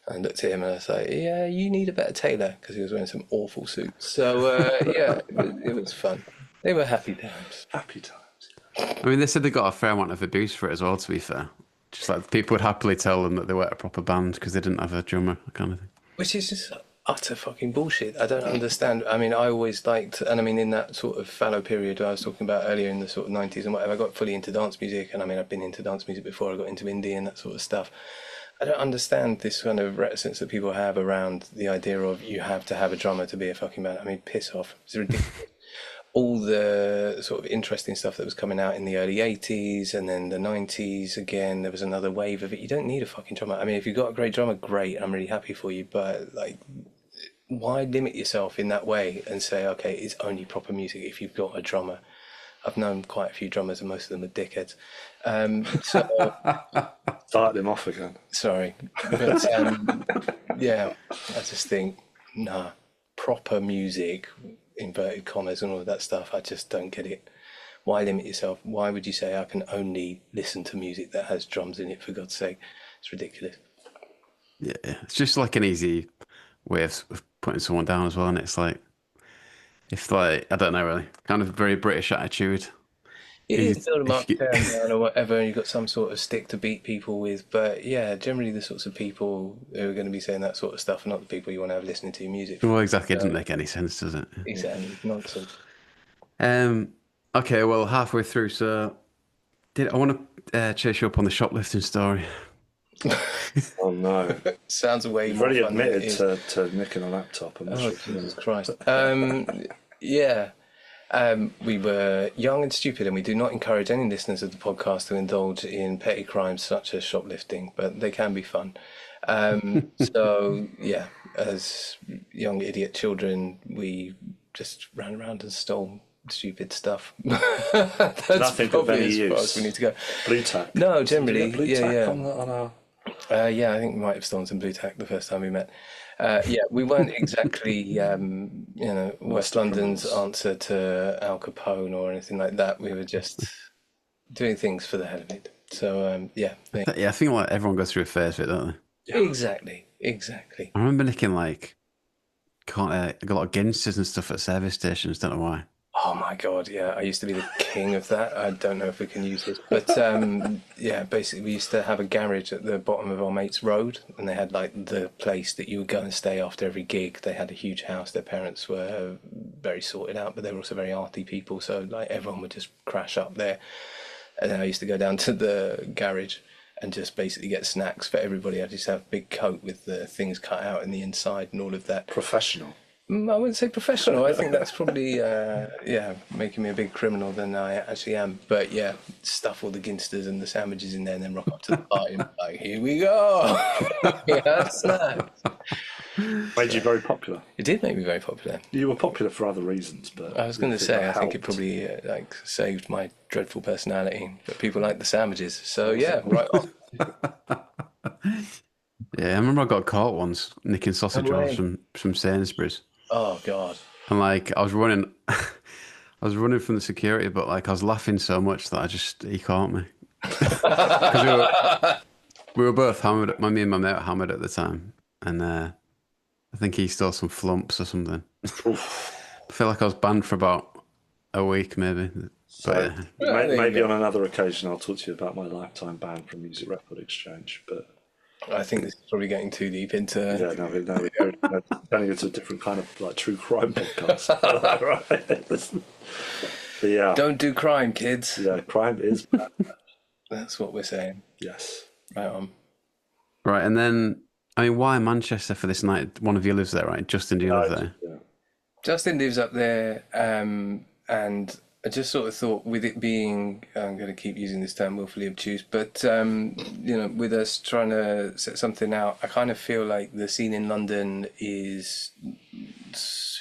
I looked at him and I was like, yeah, you need a better tailor, because he was wearing some awful suits. So, yeah, it was fun. They were happy times. Happy times. I mean, they said they got a fair amount of abuse for it as well, to be fair. Just like people would happily tell them that they weren't a proper band because they didn't have a drummer, kind of thing. Which is just utter fucking bullshit. I don't understand. I mean, I always liked, and I mean, in that sort of fallow period I was talking about earlier in the sort of 90s and whatever, I got fully into dance music. And I mean, I've been into dance music before I got into indie and that sort of stuff. I don't understand this kind of reticence that people have around the idea of you have to have a drummer to be a fucking band. I mean, piss off. It's ridiculous. All the sort of interesting stuff that was coming out in the early 80s and then the 90s, again, there was another wave of it. You don't need a fucking drummer. I mean, if you've got a great drummer, great. I'm really happy for you. But, like, why limit yourself in that way and say, okay, it's only proper music if you've got a drummer? I've known quite a few drummers and most of them are dickheads. Start him off again. Sorry. But, yeah, I just think, nah, proper music, inverted commas and all of that stuff, I just don't get it. Why limit yourself? Why would you say I can only listen to music that has drums in it, for God's sake? It's ridiculous. Yeah, it's just like an easy way of putting someone down as well, and it's like, if like, I don't know, really, kind of very British attitude. It is build them up, you- tear 'em down or whatever, and you've got some sort of stick to beat people with. But yeah, generally the sorts of people who are going to be saying that sort of stuff are not the people you want to have listening to your music. Well, exactly, it doesn't make any sense, does it? Exactly, nonsense. Okay, well, halfway through, so I want to chase you up on the shoplifting story. Oh no! Sounds way You've more already fun than it admitted is. to nicking a laptop. And Oh, Jesus Christ. Yeah. We were young and stupid, and we do not encourage any listeners of the podcast to indulge in petty crimes such as shoplifting, but they can be fun. So, yeah, as young idiot children, we just ran around and stole stupid stuff. That's Nothing of probably any as far use. as we need to go. Blue tack. No, Did you generally, get blue yeah, tack yeah. on our... Yeah, I think we might have stolen some blue tack the first time we met. Yeah, we weren't exactly, West London's answer to Al Capone or anything like that. We were just doing things for the hell of it. So, yeah. Yeah, I think like everyone goes through a phase of it, don't they? Exactly. I remember nicking like a lot of Guinnesses and stuff at service stations. Don't know why. Oh my God, yeah. I used to be the king of that. I don't know if we can use this. But yeah, basically we used to have a garage at the bottom of our mate's road, and they had like the place that you would go and stay after every gig. They had a huge house. Their parents were very sorted out, but they were also very arty people. So like everyone would just crash up there. And then I used to go down to the garage and just basically get snacks for everybody. I just have a big coat with the things cut out in the inside and all of that. Professional. I wouldn't say professional. I think that's probably, making me a big criminal than I actually am. But yeah, stuff all the ginsters and the sandwiches in there and then rock up to the party and be like, here we go. Yeah, snacks. Made you very popular. It did make me very popular. You were popular for other reasons, but... I was going to say, I think it helped. probably saved my dreadful personality. But people like the sandwiches. So yeah, right on. Yeah, I remember I got caught once nicking sausage No way. rolls from Sainsbury's. Oh God. And like I was running from the security, but like I was laughing so much that he caught me. 'Cause we were both hammered. Me and my mate were hammered at the time, and I think he stole some flumps or something. I feel like I was banned for about a week, maybe. So Yeah, there you maybe go. on another occasion I'll talk to you about my lifetime ban from Music Record Exchange. But I think this is probably getting too deep into... yeah, no, we're turning into a different kind of like true crime podcast. Right? Listen. But yeah, Don't do crime, kids. yeah, crime is bad. That's what we're saying. Yes. Right on. Right, and then I mean, why Manchester for this night? One of you lives there, right? Justin, do you live there? Yeah. Justin lives up there, and I just sort of thought, with it being, I'm going to keep using this term willfully obtuse, but with us trying to set something out, I kind of feel like the scene in London is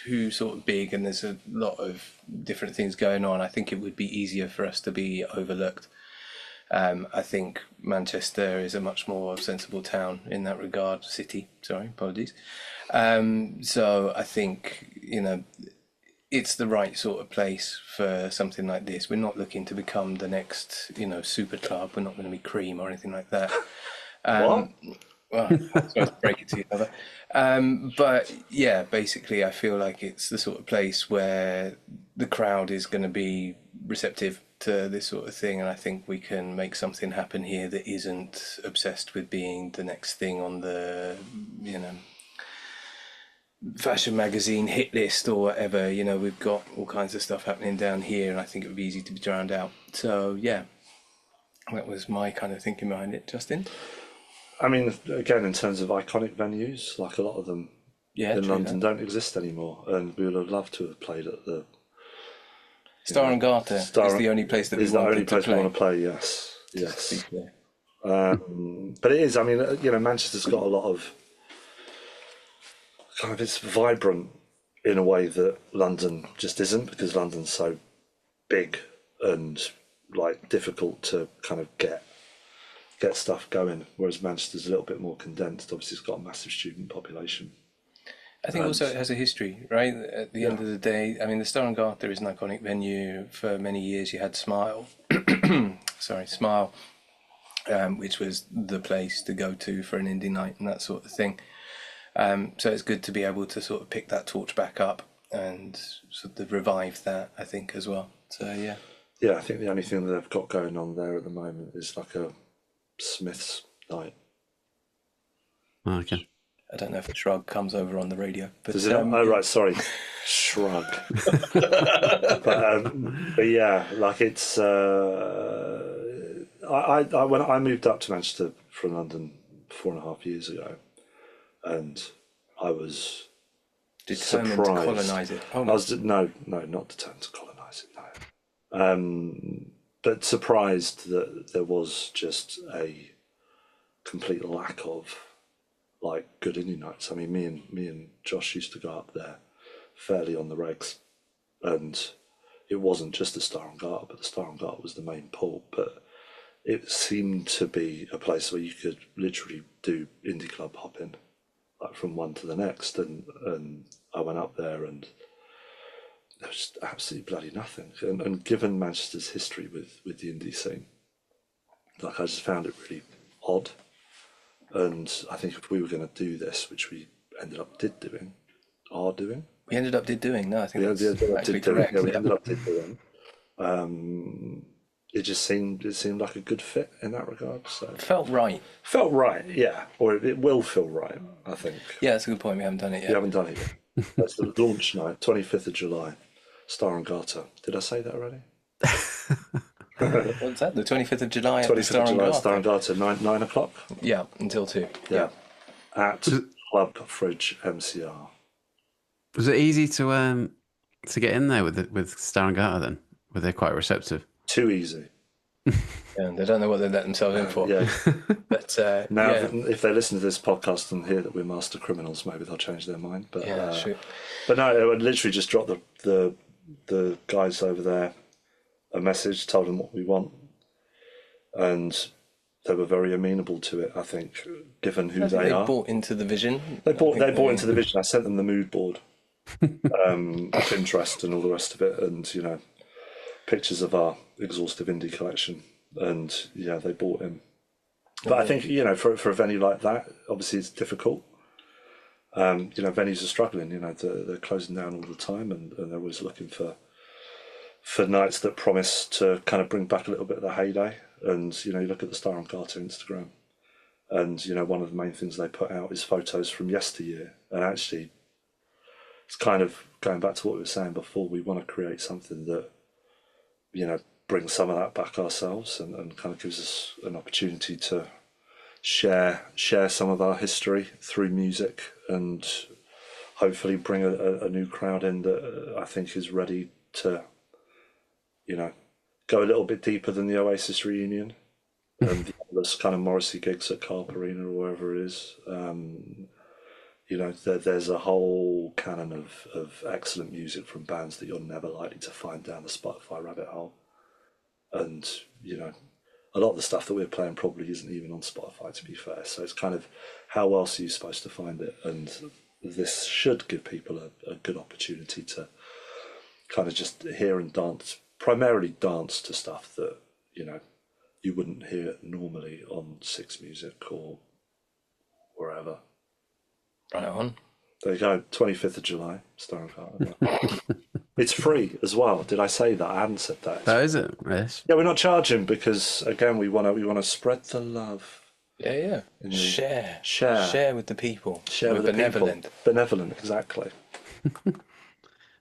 too sort of big, and there's a lot of different things going on. I think it would be easier for us to be overlooked. I think Manchester is a much more sensible town in that regard. City, sorry, apologies. So I think, it's the right sort of place for something like this. We're not looking to become the next, super club. We're not going to be Cream or anything like that. What? Well, sorry to break it to you, brother. But yeah, basically, I feel like it's the sort of place where the crowd is going to be receptive to this sort of thing, and I think we can make something happen here that isn't obsessed with being the next thing on the, fashion magazine hit list or whatever. We've got all kinds of stuff happening down here, and I think it would be easy to be drowned out. So yeah, that was my kind of thinking behind it. Justin? I mean, again, in terms of iconic venues, like a lot of them Yeah, in true London that. don't exist anymore, and we would have loved to have played at the Star and Garter is the only place that we is the only wanted to place we play. want to play. Yes, To yes. be clear. But it is. I mean, Manchester's got a lot of kind of, it's vibrant in a way that London just isn't, because London's so big and like difficult to kind of get stuff going, whereas Manchester's a little bit more condensed. Obviously, it's got a massive student population. I think also it has a history, right? At the end of the day, I mean, the Star and Garter is an iconic venue. For many years, you had Smile, Smile, which was the place to go to for an indie night and that sort of thing. So it's good to be able to sort of pick that torch back up and sort of revive that, I think, as well. So, yeah. Yeah, I think the only thing that they've got going on there at the moment is like a Smith's night. Oh, okay. I don't know if the Shrug comes over on the radio. But, Does it not? Oh, right, sorry. Shrug. but yeah, like it's... when I moved up to Manchester from London 4.5 years ago, and I was determined surprised. to colonise it. Oh, no. Not determined to colonise it, no. But surprised that there was just a complete lack of like good indie nights. I mean, me and Josh used to go up there fairly on the regs, and it wasn't just the Star and Garter, but the Star and Garter was the main pull. But it seemed to be a place where you could literally do indie club hopping, like from one to the next. And I went up there, and there was just absolutely bloody nothing. And given Manchester's history with the indie scene, like I just found it really odd. And I think if we were going to do this, which we ended up doing. We ended up doing. No, I think that's actually doing. correct. Yeah, we ended up doing. It just seemed like a good fit in that regard. So Felt right. Felt right, yeah. Or it will feel right, I think. Yeah, that's a good point. We haven't done it yet. We haven't done it yet. That's the launch night, 25th of July, Star and Garter. Did I say that already? What's that? The 25th of July at 25th the Star of and July, Garter? Star and Garter, 9 o'clock. Yeah, until 2. Yeah. At Club Fridge MCR. Was it easy to get in there with Star and Garter then? Were they quite receptive? Too easy. And they don't know what they let themselves in for. Yeah. But Now, yeah. if they listen to this podcast and hear that we're master criminals, maybe they'll change their mind. But Yeah, sure. But no, I would literally just drop the guys over there a message, told them what we want, and they were very amenable to it. I think, given who they are, bought into the vision. They bought into the vision. I sent them the mood board, Pinterest, and all the rest of it, and pictures of our exhaustive indie collection, and yeah, they bought in. But I think for a venue like that, obviously it's difficult. Venues are struggling. They're closing down all the time, and they're always looking for nights that promise to kind of bring back a little bit of the heyday. And you look at the Star and Garter Instagram, and one of the main things they put out is photos from yesteryear. And actually, it's kind of going back to what we were saying before. We want to create something that brings some of that back ourselves, and kind of gives us an opportunity to share some of our history through music, and hopefully bring a new crowd in that I think is ready to go a little bit deeper than the Oasis reunion and the other kind of Morrissey gigs at Carp Arena or wherever it is. There's a whole canon of excellent music from bands that you're never likely to find down the Spotify rabbit hole. And, a lot of the stuff that we're playing probably isn't even on Spotify, to be fair. So it's kind of, how else are you supposed to find it? And this should give people a good opportunity to kind of just hear and primarily dance to stuff that, you wouldn't hear normally on Six Music or wherever. Right on. There you go, 25th of July, Star and Garter. It's free as well. Did I say that? I hadn't said that. Oh, is it? Yes. Yeah, we're not charging because, again, we want to spread the love. Yeah. Share with the people. Share with the benevolent. people. Benevolent, exactly.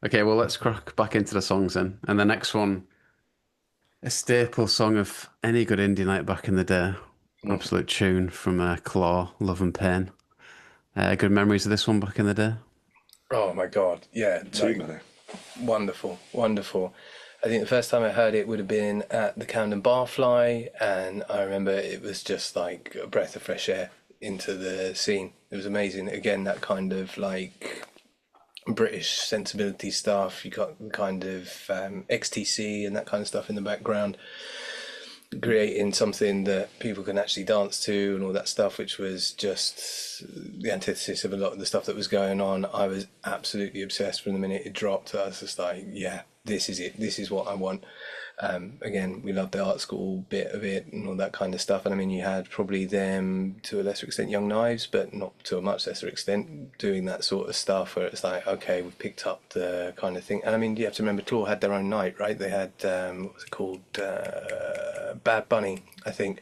Okay, well, let's crack back into the songs then. And the next one, a staple song of any good indie night back in the day. Absolute tune from Claw, Love and Pain. Good memories of this one back in the day. Oh my God, yeah, Too many. wonderful, wonderful. I think the first time I heard it would have been at the Camden Barfly, and I remember it was just like a breath of fresh air into the scene. It was amazing. Again, that kind of like British sensibility stuff. You got the kind of XTC and that kind of stuff in the background, creating something that people can actually dance to and all that stuff, which was just the antithesis of a lot of the stuff that was going on. I was absolutely obsessed from the minute it dropped. I was just like, yeah, this is it. This is what I want. Again, we loved the art school bit of it and all that kind of stuff. And I mean, you had probably them, to a lesser extent, Young Knives, but not to a much lesser extent, doing that sort of stuff where it's like, okay, we've picked up the kind of thing. And I mean, you have to remember, Claw had their own night, right? They had, what was it called? Bad Bunny, I think.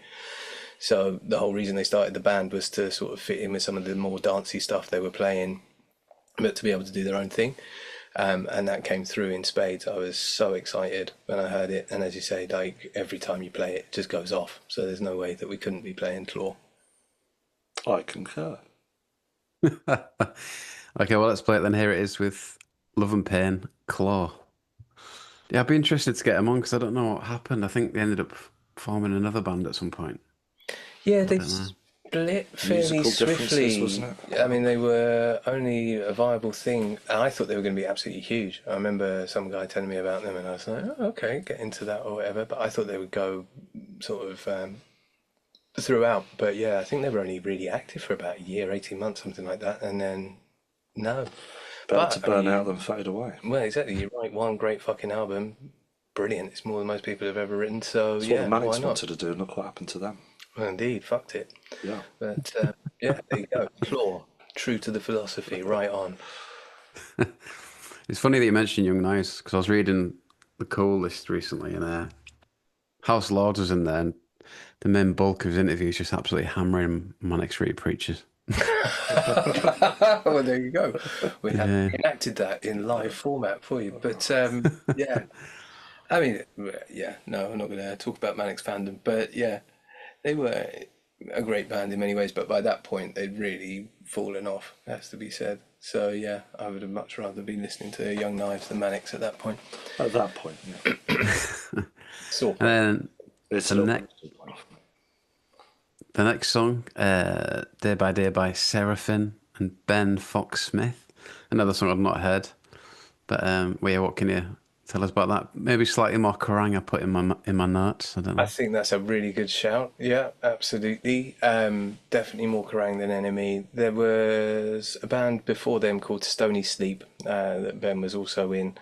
So the whole reason they started the band was to sort of fit in with some of the more dancey stuff they were playing, but to be able to do their own thing. And that came through in spades. I was so excited when I heard it, and as you say, like every time you play it, it just goes off. So there's no way that we couldn't be playing Claw. I concur. Okay, well, let's play it then. Here it is with Love and Pain, Claw. Yeah, I'd be interested to get them on because I don't know what happened. I think they ended up forming another band at some point. Yeah, they split fairly Musical differences, swiftly. wasn't it? I mean, they were only a viable thing. I thought they were going to be absolutely huge. I remember some guy telling me about them, and I was like, oh, okay, get into that or whatever. But I thought they would go sort of throughout. But yeah, I think they were only really active for about a year, 18 months, something like that. And then, no. Better to burn I mean, out than fade away. well, exactly. You write one great fucking album, brilliant. It's more than most people have ever written. So That's yeah, what the Manics why not? wanted to do, and look what happened to them. Well, indeed, fucked it. Yeah. But yeah, there you go. Claw, true to the philosophy, right on. It's funny that you mentioned Young Knives because I was reading the Cool list recently and House Lords was in there and the main bulk of his interviews just absolutely hammering Manic Street Preachers. Well, there you go. We have enacted that in live format for you. But yeah, I mean, yeah, no, I'm not going to talk about Manic's fandom, but yeah, they were a great band in many ways, but by that point they'd really fallen off, has to be said. So yeah, I would have much rather been listening to Young Knives than Manics at that point. At that point, yeah. So And then It's the, still ne- the next song, Day by Day by Seraphim and Ben Fox Smith. Another song I've not heard. But well, yeah, what can you tell us about that? Maybe slightly more Kerrang I put in my notes. I don't know. I think that's a really good shout. Yeah, absolutely. Definitely more Kerrang than NME. There was a band before them called Stony Sleep that Ben was also in.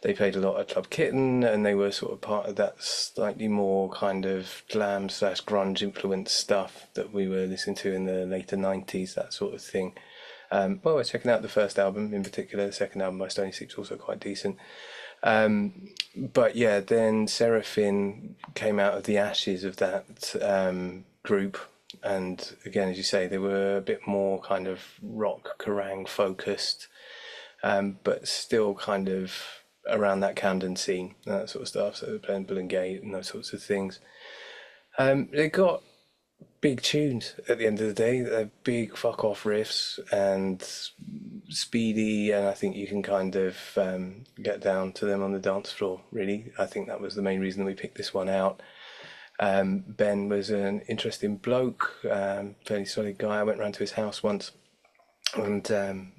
They played a lot at Club Kitten, and they were sort of part of that slightly more kind of glam / grunge influenced stuff that we were listening to in the later 90s, that sort of thing. Well, we're checking out the first album in particular. The second album by Stony Sleep's also quite decent. But yeah, then Seraphim came out of the ashes of that group. And again, as you say, they were a bit more kind of rock Kerrang focused, but still kind of around that Camden scene, that sort of stuff. So they were playing Bull and Gate and those sorts of things. They got big tunes at the end of the day. They're big fuck off riffs and speedy, and I think you can kind of get down to them on the dance floor, really. I think that was the main reason we picked this one out. Ben was an interesting bloke, fairly solid guy. I went round to his house once and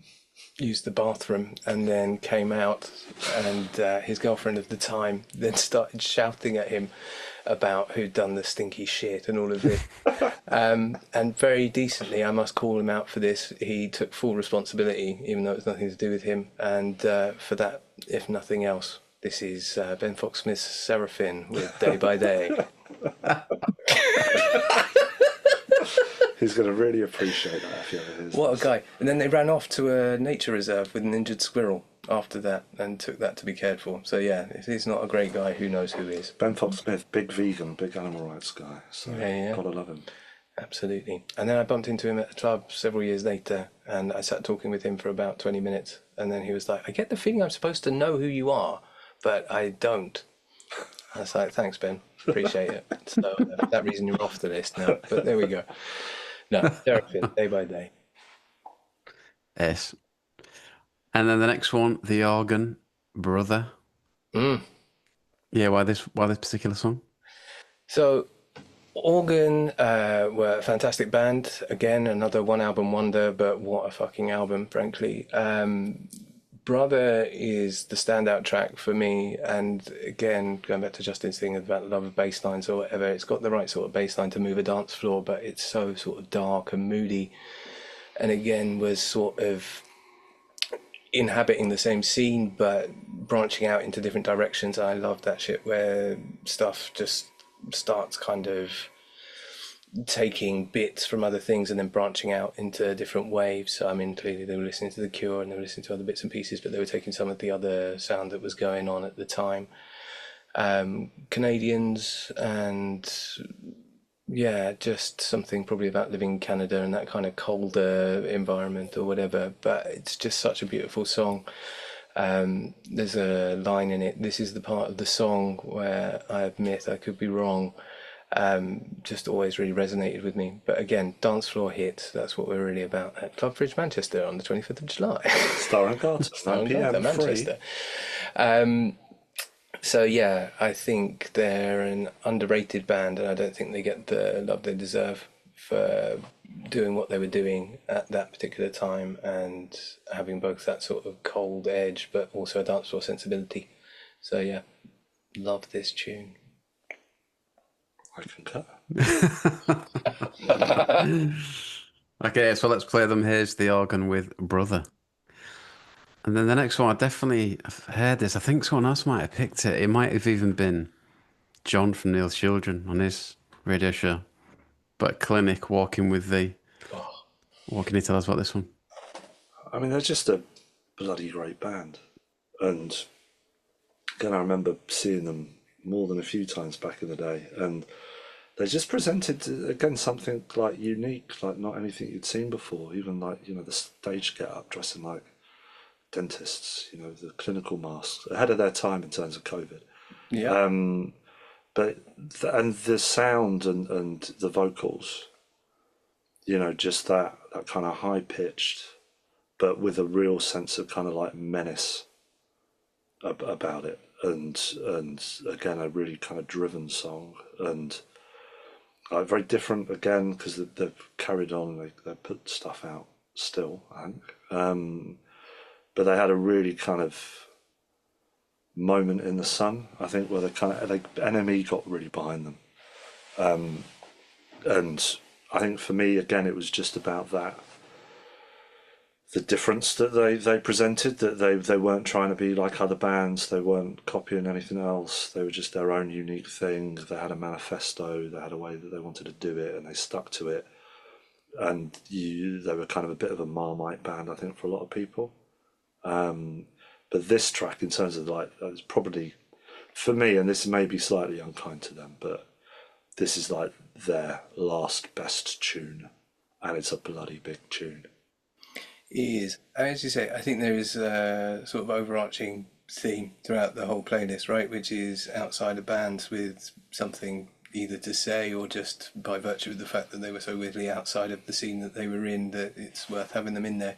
used the bathroom and then came out, and his girlfriend of the time then started shouting at him about who'd done the stinky shit and all of this. And very decently, I must call him out for this, he took full responsibility, even though it was nothing to do with him. And for that, if nothing else, this is Ben Fox Smith's Seraphim with Day by Day. He's going to really appreciate that if he ever hears What a this. guy. And then they ran off to a nature reserve with an injured squirrel after that and took that to be cared for. So yeah, if he's not a great guy, who knows who is. Ben Fox Smith, big vegan, big animal rights guy. So Yeah. gotta love him. Absolutely. And then I bumped into him at a club several years later, and I sat talking with him for about 20 minutes. And then he was like, I get the feeling I'm supposed to know who you are, but I don't. I was like, thanks, Ben. Appreciate it. So for that reason, you're off the list now. But there we go. No, Seraphim, Day by Day. Yes. And then the next one, The Organ Brother. Mm. Yeah, why this particular song? So Organ were a fantastic band. Again, another one album wonder, but what a fucking album, frankly. Brother is the standout track for me, and again, going back to Justin's thing about love of bass lines or whatever, it's got the right sort of bass line to move a dance floor, but it's so sort of dark and moody, and again was sort of inhabiting the same scene but branching out into different directions. I love that shit where stuff just starts kind of taking bits from other things and then branching out into different waves. So, I mean, clearly they were listening to The Cure and they were listening to other bits and pieces, but they were taking some of the other sound that was going on at the time. Canadians, and yeah, just something probably about living in Canada and that kind of colder environment or whatever, but it's just such a beautiful song. There's a line in it, this is the part of the song where I admit I could be wrong. Just always really resonated with me. But again, dance floor hits, that's what we're really about at Club Fridge Manchester on the 25th of July. Starring Carter, 9 p.m. Manchester. So yeah, I think they're an underrated band, and I don't think they get the love they deserve for doing what they were doing at that particular time and having both that sort of cold edge but also a dance floor sensibility. So yeah, love this tune. I concur. Okay, so let's play them. Here's The Organ with Brother. And then the next one, I've heard this. I think someone else might have picked it. It might have even been John from Neil's Children on his radio show. But Clinic, Walking with Thee. What can you tell us about this one? I mean, they're just a bloody great band. And again, I remember seeing them more than a few times back in the day. And they just presented, again, something like unique, like not anything you'd seen before. Even like, the stage get up, dressing like dentists, the clinical masks, ahead of their time in terms of COVID. Yeah. But the sound and the vocals, just that kind of high pitched, but with a real sense of kind of like menace about it, and again a really kind of driven song, and very different again because they've carried on. They put stuff out still, I think. But they had a really kind of moment in the sun, I think, where NME got really behind them. And I think for me, again, it was just about that, the difference that they presented, that they weren't trying to be like other bands, they weren't copying anything else, they were just their own unique thing. They had a manifesto, they had a way that they wanted to do it, and they stuck to it. And they were kind of a bit of a Marmite band, I think, for a lot of people. But this track, in terms of like, it's probably, for me, and this may be slightly unkind to them, but this is like their last best tune, and it's a bloody big tune. It is. As you say, I think there is a sort of overarching theme throughout the whole playlist, right? Which is outside of bands with something either to say or just by virtue of the fact that they were so weirdly outside of the scene that they were in, that it's worth having them in there.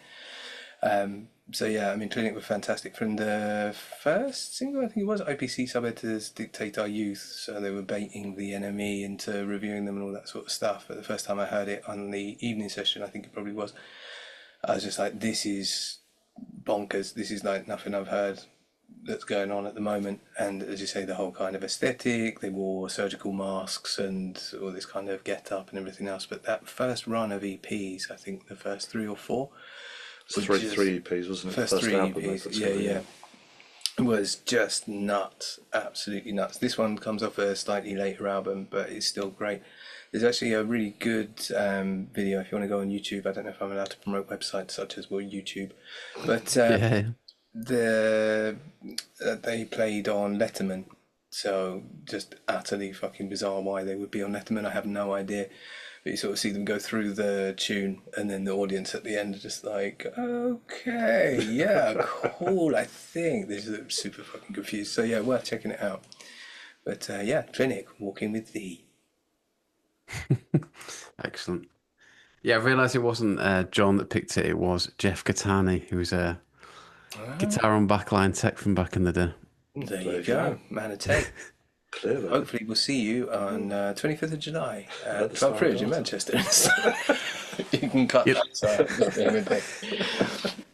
So yeah, I mean, Clinic were fantastic. From the first single, I think it was, IPC Sub-Editors Dictate Our Youth, so they were baiting the NME into reviewing them and all that sort of stuff. But the first time I heard it on the evening session, I think it probably was, I was just like, this is bonkers. This is like nothing I've heard that's going on at the moment. And as you say, the whole kind of aesthetic, they wore surgical masks and all this kind of get up and everything else. But that first run of EPs, I think the first 3 or 4, three EPs, wasn't it? First 3 album, EPs, yeah. It was just nuts, absolutely nuts. This one comes off a slightly later album, but it's still great. There's actually a really good video if you want to go on YouTube. I don't know if I'm allowed to promote websites such as YouTube, but they played on Letterman, so just utterly fucking bizarre why they would be on Letterman. I have no idea. But you sort of see them go through the tune, and then the audience at the end are just like, okay, yeah, cool, I think. They're just super fucking confused. So yeah, worth checking it out. But yeah, Clinic, Walking with Thee. Excellent. Yeah, I realised it wasn't John that picked it. It was Jeff Catani, who was a guitar on backline tech from back in the day. There you go, man of tape. Clearly. Hopefully we'll see you on 25th of July at the Club Star Fridge in Garden. Manchester. You can cut that side.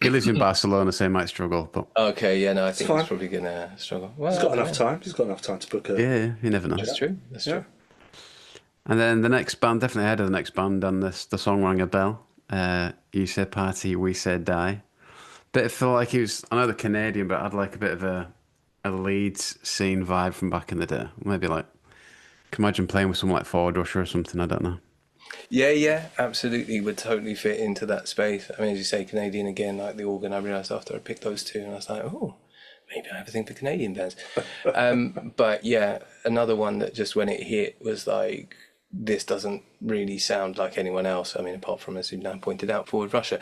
He lives in Barcelona, so he might struggle, but Okay, yeah, no, I think he's fine. probably going to struggle. Well, He's got enough time. He's got enough time to book a. yeah, you never know. That's true. That's true. And then the next band, definitely ahead of the next band, and the song rang a bell. You said party, we said die. But it felt like he was, I know the Canadian, but I'd like a bit of a Leeds scene vibe from back in the day. Maybe like, can imagine playing with someone like Forward Rusher or something, I don't know. Yeah, absolutely. Would totally fit into that space. I mean, as you say, Canadian again, like the organ, I realised after I picked those two, and I was like, oh, maybe I have a thing for Canadian bands. But yeah, another one that just when it hit was like, this doesn't really sound like anyone else. I mean, apart from, as you now pointed out, Forward Russia.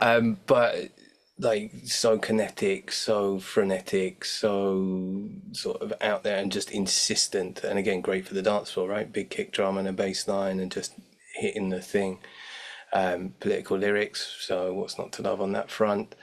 But like, so kinetic, so frenetic, so sort of out there and just insistent. And again, great for the dance floor, right? Big kick drum and a bass line and just hitting the thing. Political lyrics, so what's not to love on that front?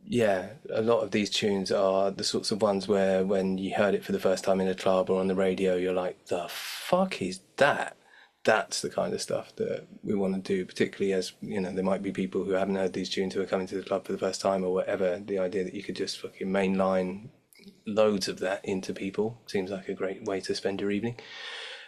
Yeah, a lot of these tunes are the sorts of ones where when you heard it for the first time in a club or on the radio, you're like, the fuck is that? That's the kind of stuff that we want to do, particularly as, you know, there might be people who haven't heard these tunes who are coming to the club for the first time or whatever. The idea that you could just fucking mainline loads of that into people seems like a great way to spend your evening.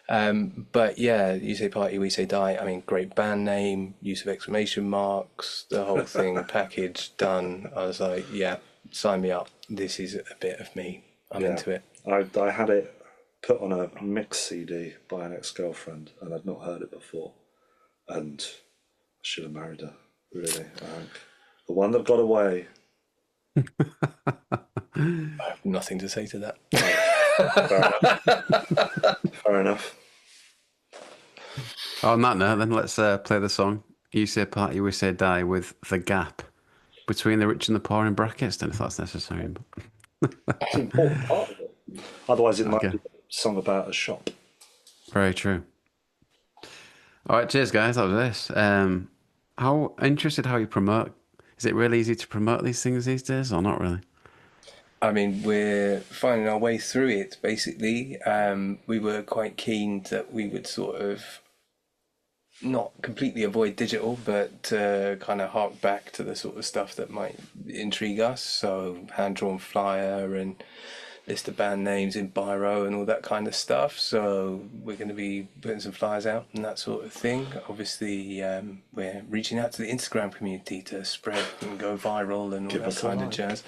But yeah, you say party, we say die. I mean, great band name, use of exclamation marks, the whole thing, package done. I was like, yeah, sign me up. This is a bit of me. I'm into it. I had it put on a mix CD by an ex-girlfriend, and I'd not heard it before, and I should have married her. Really, the one that got away. I have nothing to say to that. Fair enough. On that note, then let's play the song. You say party, we say die with the gap between the rich and the poor in brackets. Don't know if that's necessary. It's an important part of it. Otherwise, it might Okay. be a song about a shop. Very true. All right, cheers, guys. That was this. How interested how you promote? Is it really easy to promote these things these days, or not really? I mean, we're finding our way through it, basically. We were quite keen that we would sort of not completely avoid digital, but kind of hark back to the sort of stuff that might intrigue us. So hand-drawn flyer and list of band names in biro and all that kind of stuff. So we're going to be putting some flyers out and that sort of thing. Obviously, we're reaching out to the Instagram community to spread and go viral and all that kind of jazz.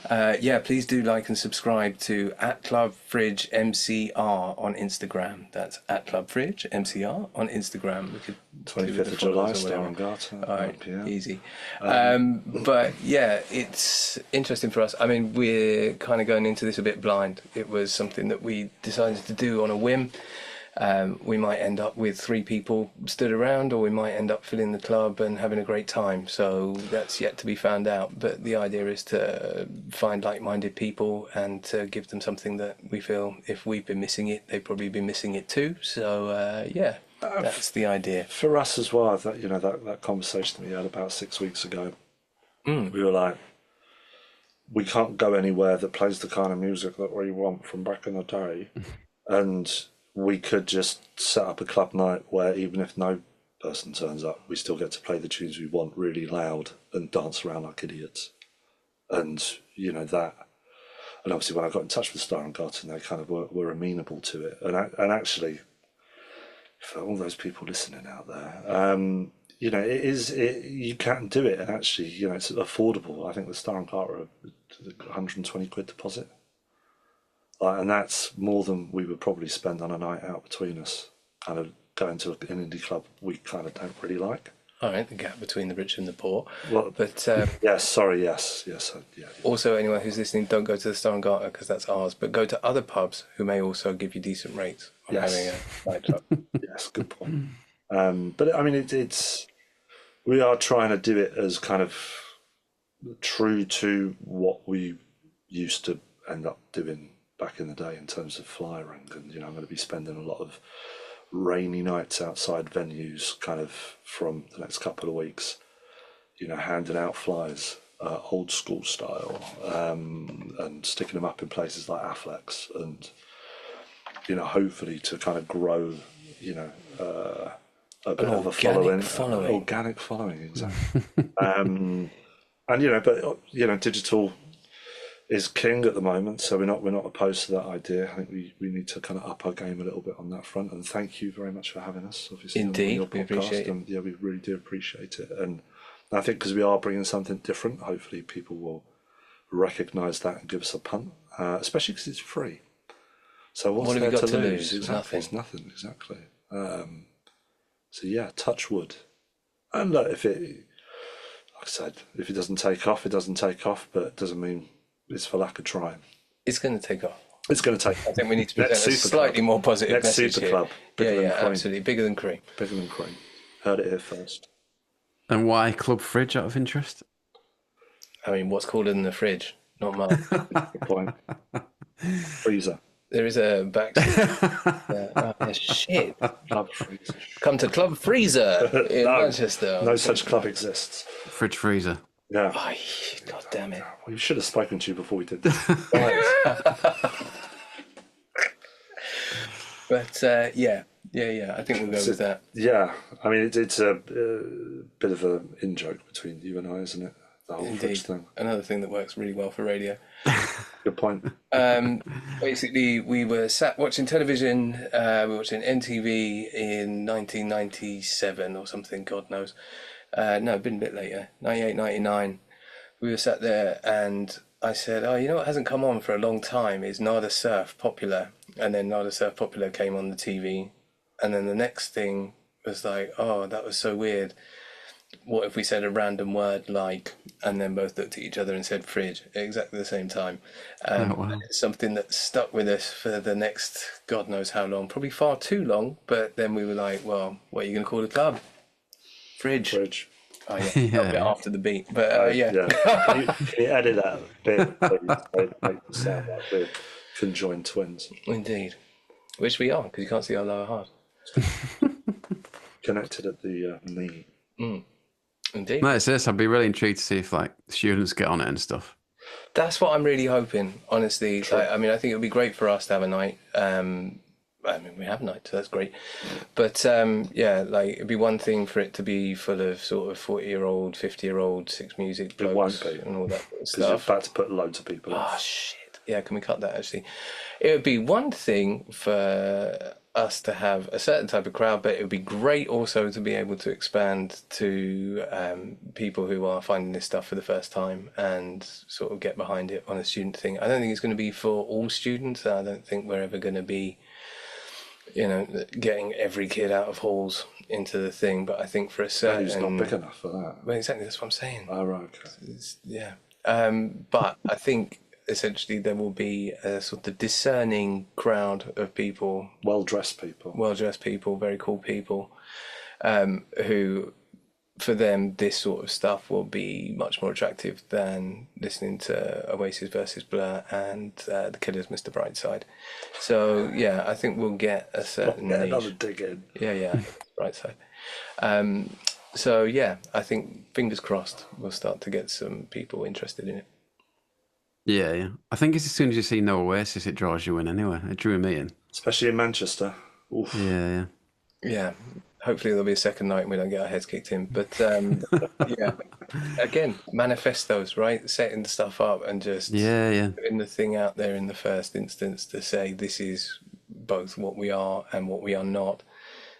Yeah, please do like and subscribe to @ClubFridgeMCR on Instagram. That's @ClubFridgeMCR on Instagram. We could 25th of July, Stalking Pete. All right, easy. But yeah, it's interesting for us. I mean, we're kind of going into this a bit blind. It was something that we decided to do on a whim. We might end up with 3 people stood around, or we might end up filling the club and having a great time. So that's yet to be found out. But the idea is to find like-minded people and to give them something that we feel if we've been missing it, they've probably been missing it too. So yeah, that's the idea. For us as well, that conversation that we had about 6 weeks ago, we were like, we can't go anywhere that plays the kind of music that we want from back in the day, and we could just set up a club night where even if no person turns up, we still get to play the tunes we want really loud and dance around like idiots. And that, and obviously when I got in touch with Star and Garden, they kind of were amenable to it. And actually, for all those people listening out there, you can do it, and actually, it's affordable. I think the Star and Garter are 120 quid deposit. And that's more than we would probably spend on a night out between us, kind of going to an indie club we kind of don't really like. All right, the gap between the rich and the poor. Well, but yes. Also, anyone who's listening, don't go to the Star and Garter because that's ours. But go to other pubs who may also give you decent rates on having a nightclub. Yes, good point. But I mean, it's we are trying to do it as kind of true to what we used to end up doing back in the day in terms of flyering, and I'm going to be spending a lot of rainy nights outside venues, kind of from the next couple of weeks, handing out flyers, old school style, and sticking them up in places like Affleck's, and hopefully to kind of grow, a bit of a following. Organic following, exactly. And but digital is king at the moment, so we're not opposed to that idea. I think we need to kind of up our game a little bit on that front. And thank you very much for having us. Obviously, indeed, on your we appreciate it. And yeah, we really do appreciate it. And I think because we are bringing something different, hopefully people will recognise that and give us a punt, especially because it's free. So what's what have there you got to lose? lose? Exactly, Nothing. it's nothing. Exactly. So yeah, touch wood. And look, like I said, if it doesn't take off, it doesn't take off. But it doesn't mean it's for lack of trying. It's going to take off. It's going to take off. I think we need to present a slightly more positive Next message Super here. Club. Yeah, absolutely. Bigger than cream. Bigger than cream. Heard it here first. And why Club Fridge, out of interest? I mean, what's cooler than the fridge? Not much. Good point. Freezer. There is a back. Shit. Club freezer. Come to Club Freezer in Manchester. No such club exists. Fridge freezer. Yeah. Oh, God damn it. We should have spoken to you before we did this. But yeah. I think we'll go with that. Yeah. I mean, it's a bit of an in-joke between you and I, isn't it? The whole fridge thing. Another thing that works really well for radio. Good point. Basically, we were sat watching television. We were watching NTV in 1997 or something, God knows. No, it'd been a bit later, 98, 99. We were sat there and I said, oh, what hasn't come on for a long time is Nada Surf Popular. And then Nada Surf Popular came on the TV. And then the next thing was like, oh, that was so weird. What if we said a random word like, and then both looked at each other and said fridge at exactly the same time. It's something that stuck with us for the next God knows how long, probably far too long. But then we were like, well, what are you going to call the club? Fridge. Oh, yeah. A bit after the beat. But yeah. Can you edit that bit, please? Make it sound like we're conjoined twins. Indeed. Which we are, because you can't see our lower half. Connected at the knee. Indeed. No, it's this. I'd be really intrigued to see if students get on it and stuff. That's what I'm really hoping, honestly. I mean, I think it would be great for us to have a night. I mean, we have a night, so that's great. But yeah, it'd be one thing for it to be full of sort of 40-year-old, 50-year-old, Six Music blokes and all that stuff. Because you're about to put loads of people Oh, shit. Yeah, can we cut that, actually? It would be one thing for us to have a certain type of crowd, but it would be great also to be able to expand to people who are finding this stuff for the first time and sort of get behind it on a student thing. I don't think it's going to be for all students. I don't think we're ever going to be, getting every kid out of halls into the thing, but I think for a certain... It's not big enough for that. Well, exactly, that's what I'm saying. Oh, right, okay. Yeah. But I think essentially there will be a sort of discerning crowd of people, well-dressed people, very cool people, who, for them, this sort of stuff will be much more attractive than listening to Oasis versus Blur and The Killers, Mr. Brightside. So yeah, I think we'll get a certain niche. Another dig in. Yeah, Brightside. So yeah, I think fingers crossed we'll start to get some people interested in it. Yeah. I think it's as soon as you see no Oasis, it draws you in anyway. It drew me in. Especially in Manchester. Oof. Yeah. Yeah. Hopefully there'll be a second night and we don't get our heads kicked in. But yeah, again, manifestos, right? Setting stuff up and just putting the thing out there in the first instance to say this is both what we are and what we are not.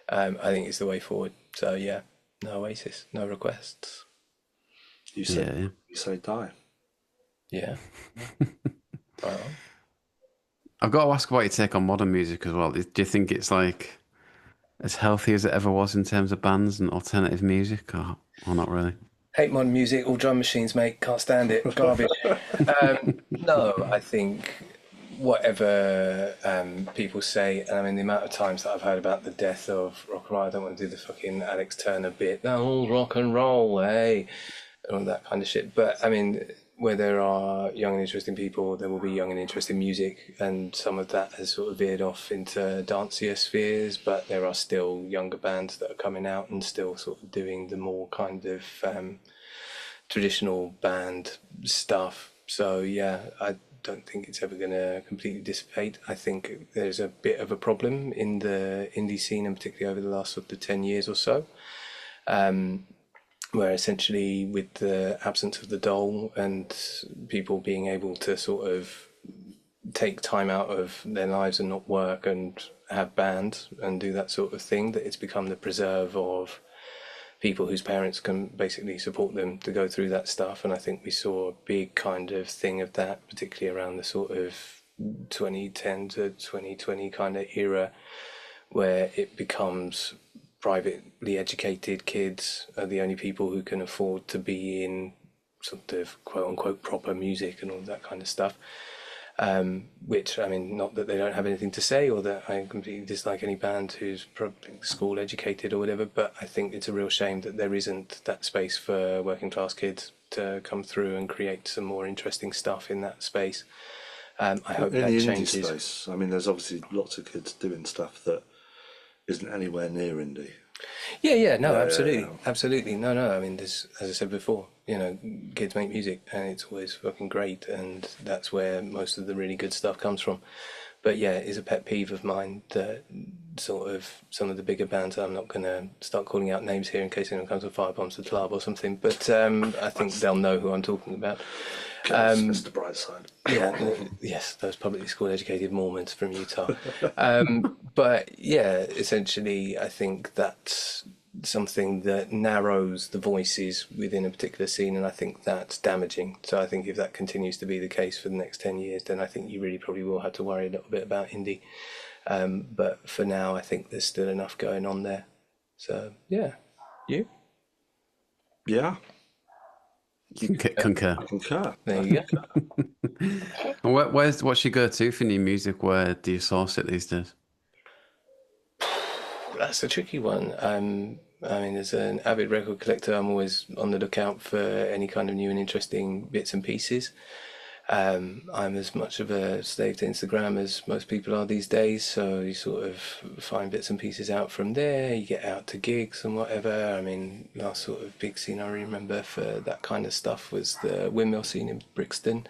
I think is the way forward. So yeah, no Oasis, no requests. You say die. Yeah. Right on. I've got to ask about your take on modern music as well. Do you think it's as healthy as it ever was in terms of bands and alternative music, or not really? Hate modern music, all drum machines, mate. Can't stand it. Garbage. No, I think whatever people say, and I mean the amount of times that I've heard about the death of rock and roll, I don't want to do the fucking Alex Turner bit. Oh, rock and roll, hey, and all that kind of shit. But I mean, where there are young and interesting people, there will be young and interesting music, and some of that has sort of veered off into dancier spheres, but there are still younger bands that are coming out and still sort of doing the more kind of traditional band stuff. So yeah, I don't think it's ever going to completely dissipate. I think there's a bit of a problem in the indie scene, and particularly over the last sort of 10 years or so, where essentially with the absence of the dole and people being able to sort of take time out of their lives and not work and have bands and do that sort of thing, that it's become the preserve of people whose parents can basically support them to go through that stuff. And I think we saw a big kind of thing of that, particularly around the sort of 2010 to 2020 kind of era, where it becomes privately educated kids are the only people who can afford to be in sort of quote unquote proper music and all that kind of stuff. Which, I mean, not that they don't have anything to say or that I completely dislike any band who's probably school educated or whatever, but I think it's a real shame that there isn't that space for working class kids to come through and create some more interesting stuff in that space. I hope in that the indie changes. space, I mean, there's obviously lots of kids doing stuff that isn't anywhere near indie. Yeah, no, absolutely, absolutely. No. I mean, there's, as I said before, kids make music and it's always fucking great, and that's where most of the really good stuff comes from. But yeah, it is a pet peeve of mine that sort of some of the bigger bands, I'm not going to start calling out names here in case anyone comes with firebombs to the club or something, but I think they'll know who I'm talking about. Mr. Brightside. Yeah, yes, those publicly school-educated Mormons from Utah. But yeah, essentially, I think that's something that narrows the voices within a particular scene, and I think that's damaging. So I think if that continues to be the case for the next 10 years, then I think you really probably will have to worry a little bit about indie. But for now, I think there's still enough going on there. So yeah, you? Yeah, Concur. I concur. There you go. And what's your go-to for new music? Where do you source it these days? That's a tricky one. I mean, as an avid record collector, I'm always on the lookout for any kind of new and interesting bits and pieces. I'm as much of a slave to Instagram as most people are these days, so you sort of find bits and pieces out from there. You get out to gigs and whatever. I mean, last sort of big scene I remember for that kind of stuff was the windmill scene in Brixton,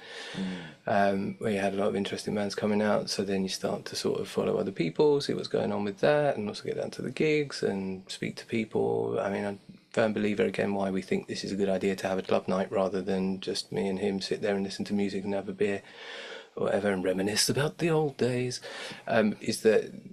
where you had a lot of interesting bands coming out. So then you start to sort of follow other people, see what's going on with that, and also get down to the gigs and speak to people. I mean, firm believer again why we think this is a good idea to have a club night rather than just me and him sit there and listen to music and have a beer or whatever and reminisce about the old days, is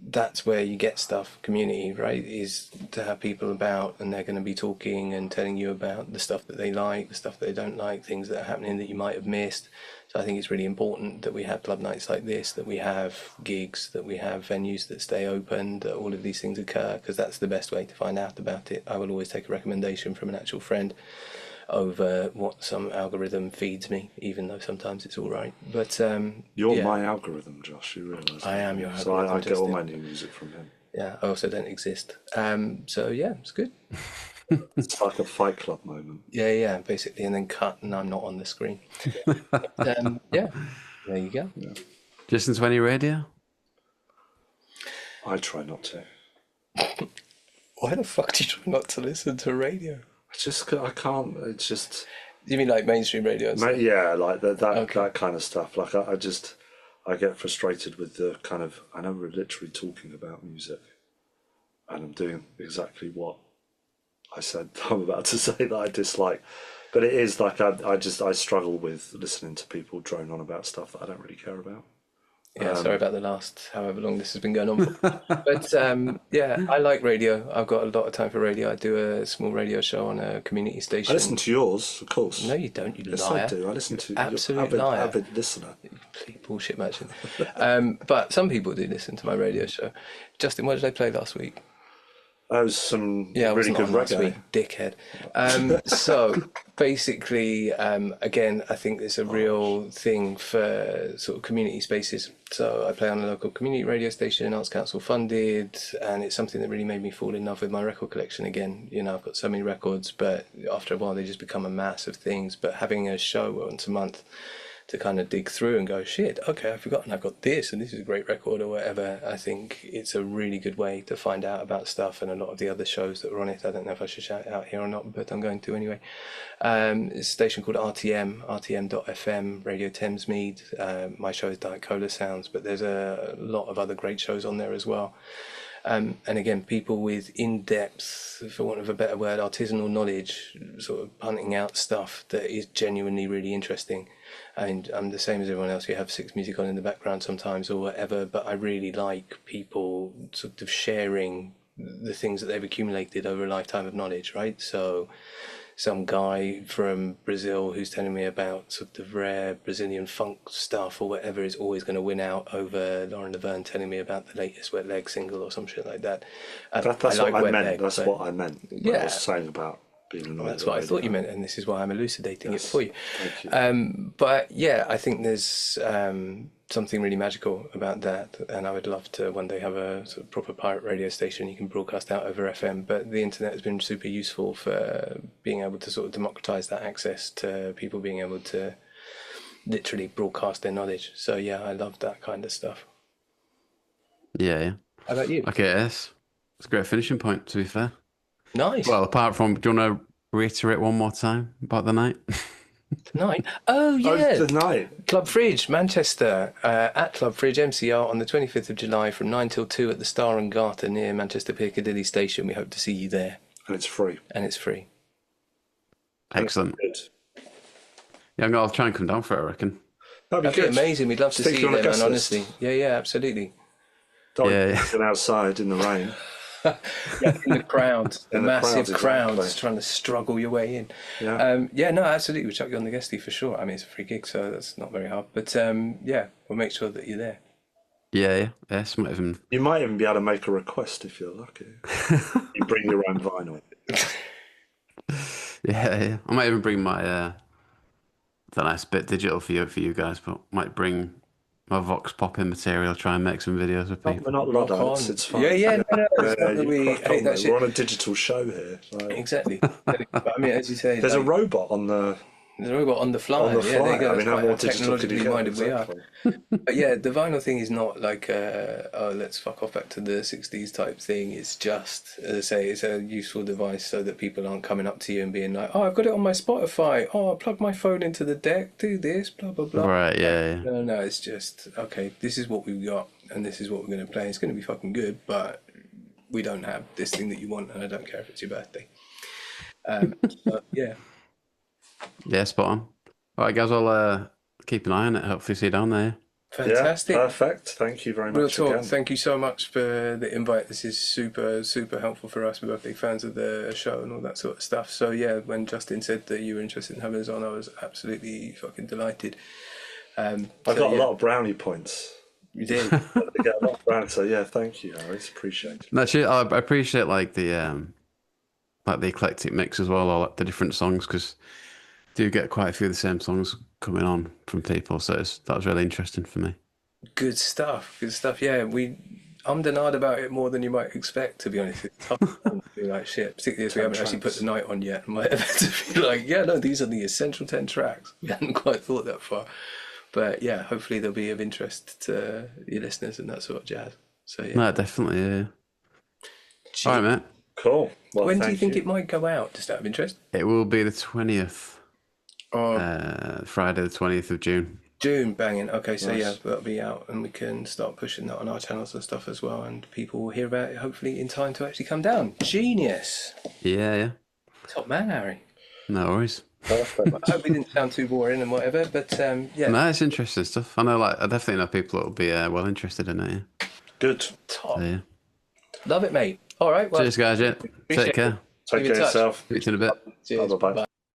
that's where you get stuff. Community, right, is to have people about and they're going to be talking and telling you about the stuff that they like, the stuff that they don't like, things that are happening that you might have missed. So I think it's really important that we have club nights like this, that we have gigs, that we have venues that stay open, that all of these things occur, because that's the best way to find out about it. I will always take a recommendation from an actual friend over what some algorithm feeds me, even though sometimes it's all right. But You're my algorithm, Josh, you realise that? I am your So algorithm. I get all my new music from him. Yeah, I also don't exist. So yeah, it's good. It's like a Fight Club moment. Yeah, basically, and then cut, and I'm not on the screen. Yeah, there you go. Yeah. Listen to any radio? I try not to. Why the fuck do you try not to listen to radio? I can't. It's just. You mean like mainstream radio? Yeah, like that Okay. that kind of stuff. Like I get frustrated with the kind of. I know we're literally talking about music, and I'm doing exactly what I said I'm about to say that I dislike. But it is like I struggle with listening to people drone on about stuff that I don't really care about. Yeah, sorry about the last however long this has been going on for. But yeah, I like radio. I've got a lot of time for radio. I do a small radio show on a community station. I listen to yours, of course. No, you don't, you Yes, liar. I do. I listen to Absolute your liar. avid listener. Complete bullshit matching. But some people do listen to my radio show. Justin, what did I play last week? That was some Yeah, I really wasn't good on last reggae. week, dickhead. So basically, again, I think it's a real thing for sort of community spaces. So I play on a local community radio station, Arts Council funded, and it's something that really made me fall in love with my record collection again. You know, I've got so many records, but after a while they just become a mass of things. But having a show once a month to kind of dig through and go, shit, okay, I've forgotten I've got this and this is a great record or whatever. I think it's a really good way to find out about stuff, and a lot of the other shows that were on it, I don't know if I should shout it out here or not, but I'm going to anyway. It's a station called RTM, rtm.fm, Radio Thamesmead. My show is Diet Cola Sounds, but there's a lot of other great shows on there as well. And again, people with in-depth, for want of a better word, artisanal knowledge, sort of hunting out stuff that is genuinely really interesting. And I'm the same as everyone else. You have 6 music on in the background sometimes or whatever, but I really like people sort of sharing the things that they've accumulated over a lifetime of knowledge, right? So some guy from Brazil who's telling me about sort of rare Brazilian funk stuff or whatever is always going to win out over Lauren Laverne telling me about the latest Wet Leg single or some shit like that. That's what I meant. Leg, that's what I meant. When I was saying about being annoyed. That's what I thought you meant, and this is why I'm elucidating it for you. Thank you. But yeah, I think there's something really magical about that, and I would love to one day have a sort of proper pirate radio station you can broadcast out over FM. But the internet has been super useful for being able to sort of democratize that access to people being able to literally broadcast their knowledge. So yeah, I love that kind of stuff. Yeah. How about you? Okay, yes. It's a great finishing point, to be fair. Nice. Well, apart from, do you want to reiterate one more time about the night? Tonight? Oh, yeah. Oh, tonight. Club Fridge, Manchester, at Club Fridge, MCR, on the 25th of July from 9 till 2 at the Star and Garter near Manchester Piccadilly Station. We hope to see you there. And it's free. And it's free. Excellent. Good. Yeah, I'll try and come down for it, I reckon. That'd That'd be amazing. We'd love to see you there, man, honestly. Yeah, absolutely. Don't outside in the rain. Yeah, in the crowd, the massive crowds, exactly. trying to struggle your way in. Yeah. No, absolutely. We'll chuck you on the guestie for sure. I mean, it's a free gig, so that's not very hard. But yeah, we'll make sure that you're there. Yeah. You might even be able to make a request if you're lucky. You bring your own vinyl. Yeah. I might even bring my, I don't know, it's a bit digital for you guys, but might bring my Vox Pop-in material, try and make some videos with people. We're not Luddites, it's fine. No, it's not that we hate that shit. We're on a digital show here. Like. Exactly. But I mean, as you say, there's a robot on the... There's a robot on the flyer. On the Yeah, there you go. I mean, how more digital could you get? minded Exactly. we are. But yeah, the vinyl thing is not like, oh, let's fuck off back to the 60s type thing. It's just, as I say, it's a useful device so that people aren't coming up to you and being like, oh, I've got it on my Spotify. Oh, I'll plug my phone into the deck, do this, blah, blah, blah. Right, yeah. No, it's just, okay, this is what we've got and this is what we're going to play. It's going to be fucking good, but we don't have this thing that you want, and I don't care if it's your birthday. But yeah. Yeah, spot on. All right, guys, I'll keep an eye on it. Hopefully see you down there. Fantastic. Yeah, perfect. Thank you very much. Real talk. Again. Thank you so much for the invite. This is super, super helpful for us. We're both big fans of the show and all that sort of stuff. So yeah, when Justin said that you were interested in having us on, I was absolutely fucking delighted. I got a lot of brownie points. You did. I get a lot of brownie, so yeah, thank you, Harry. It's appreciated. No, actually, I appreciate like the eclectic mix as well, or like the different songs, because do get quite a few of the same songs coming on from people, so that was really interesting for me. Good stuff. Yeah, we ummed and ahed about it more than you might expect, to be honest. It's tough to be like shit, particularly as we haven't actually put the night on yet and whatever, to be like, yeah, no, these are the essential 10 tracks. We hadn't quite thought that far, but yeah, hopefully they'll be of interest to your listeners and that sort of jazz. So yeah, no, definitely, yeah. All right, mate. Cool. Well, when do you think it might go out, just out of interest? It will be the 20th. Friday the 20th of June. June, banging. Okay, so nice. Yeah, that'll be out and we can start pushing that on our channels and stuff as well, and people will hear about it hopefully in time to actually come down. Genius. Yeah. Top man, Harry. No worries. Perfect. I hope we didn't sound too boring and whatever, but yeah. No, it's interesting stuff. I know, I definitely know people that will be well interested in it. Yeah. Good. Top. So, yeah. Love it, mate. All right. Well, cheers, guys. Yeah. Take care. Take care of yourself. Speak to you in a bit. Cheers. Bye-bye. Bye.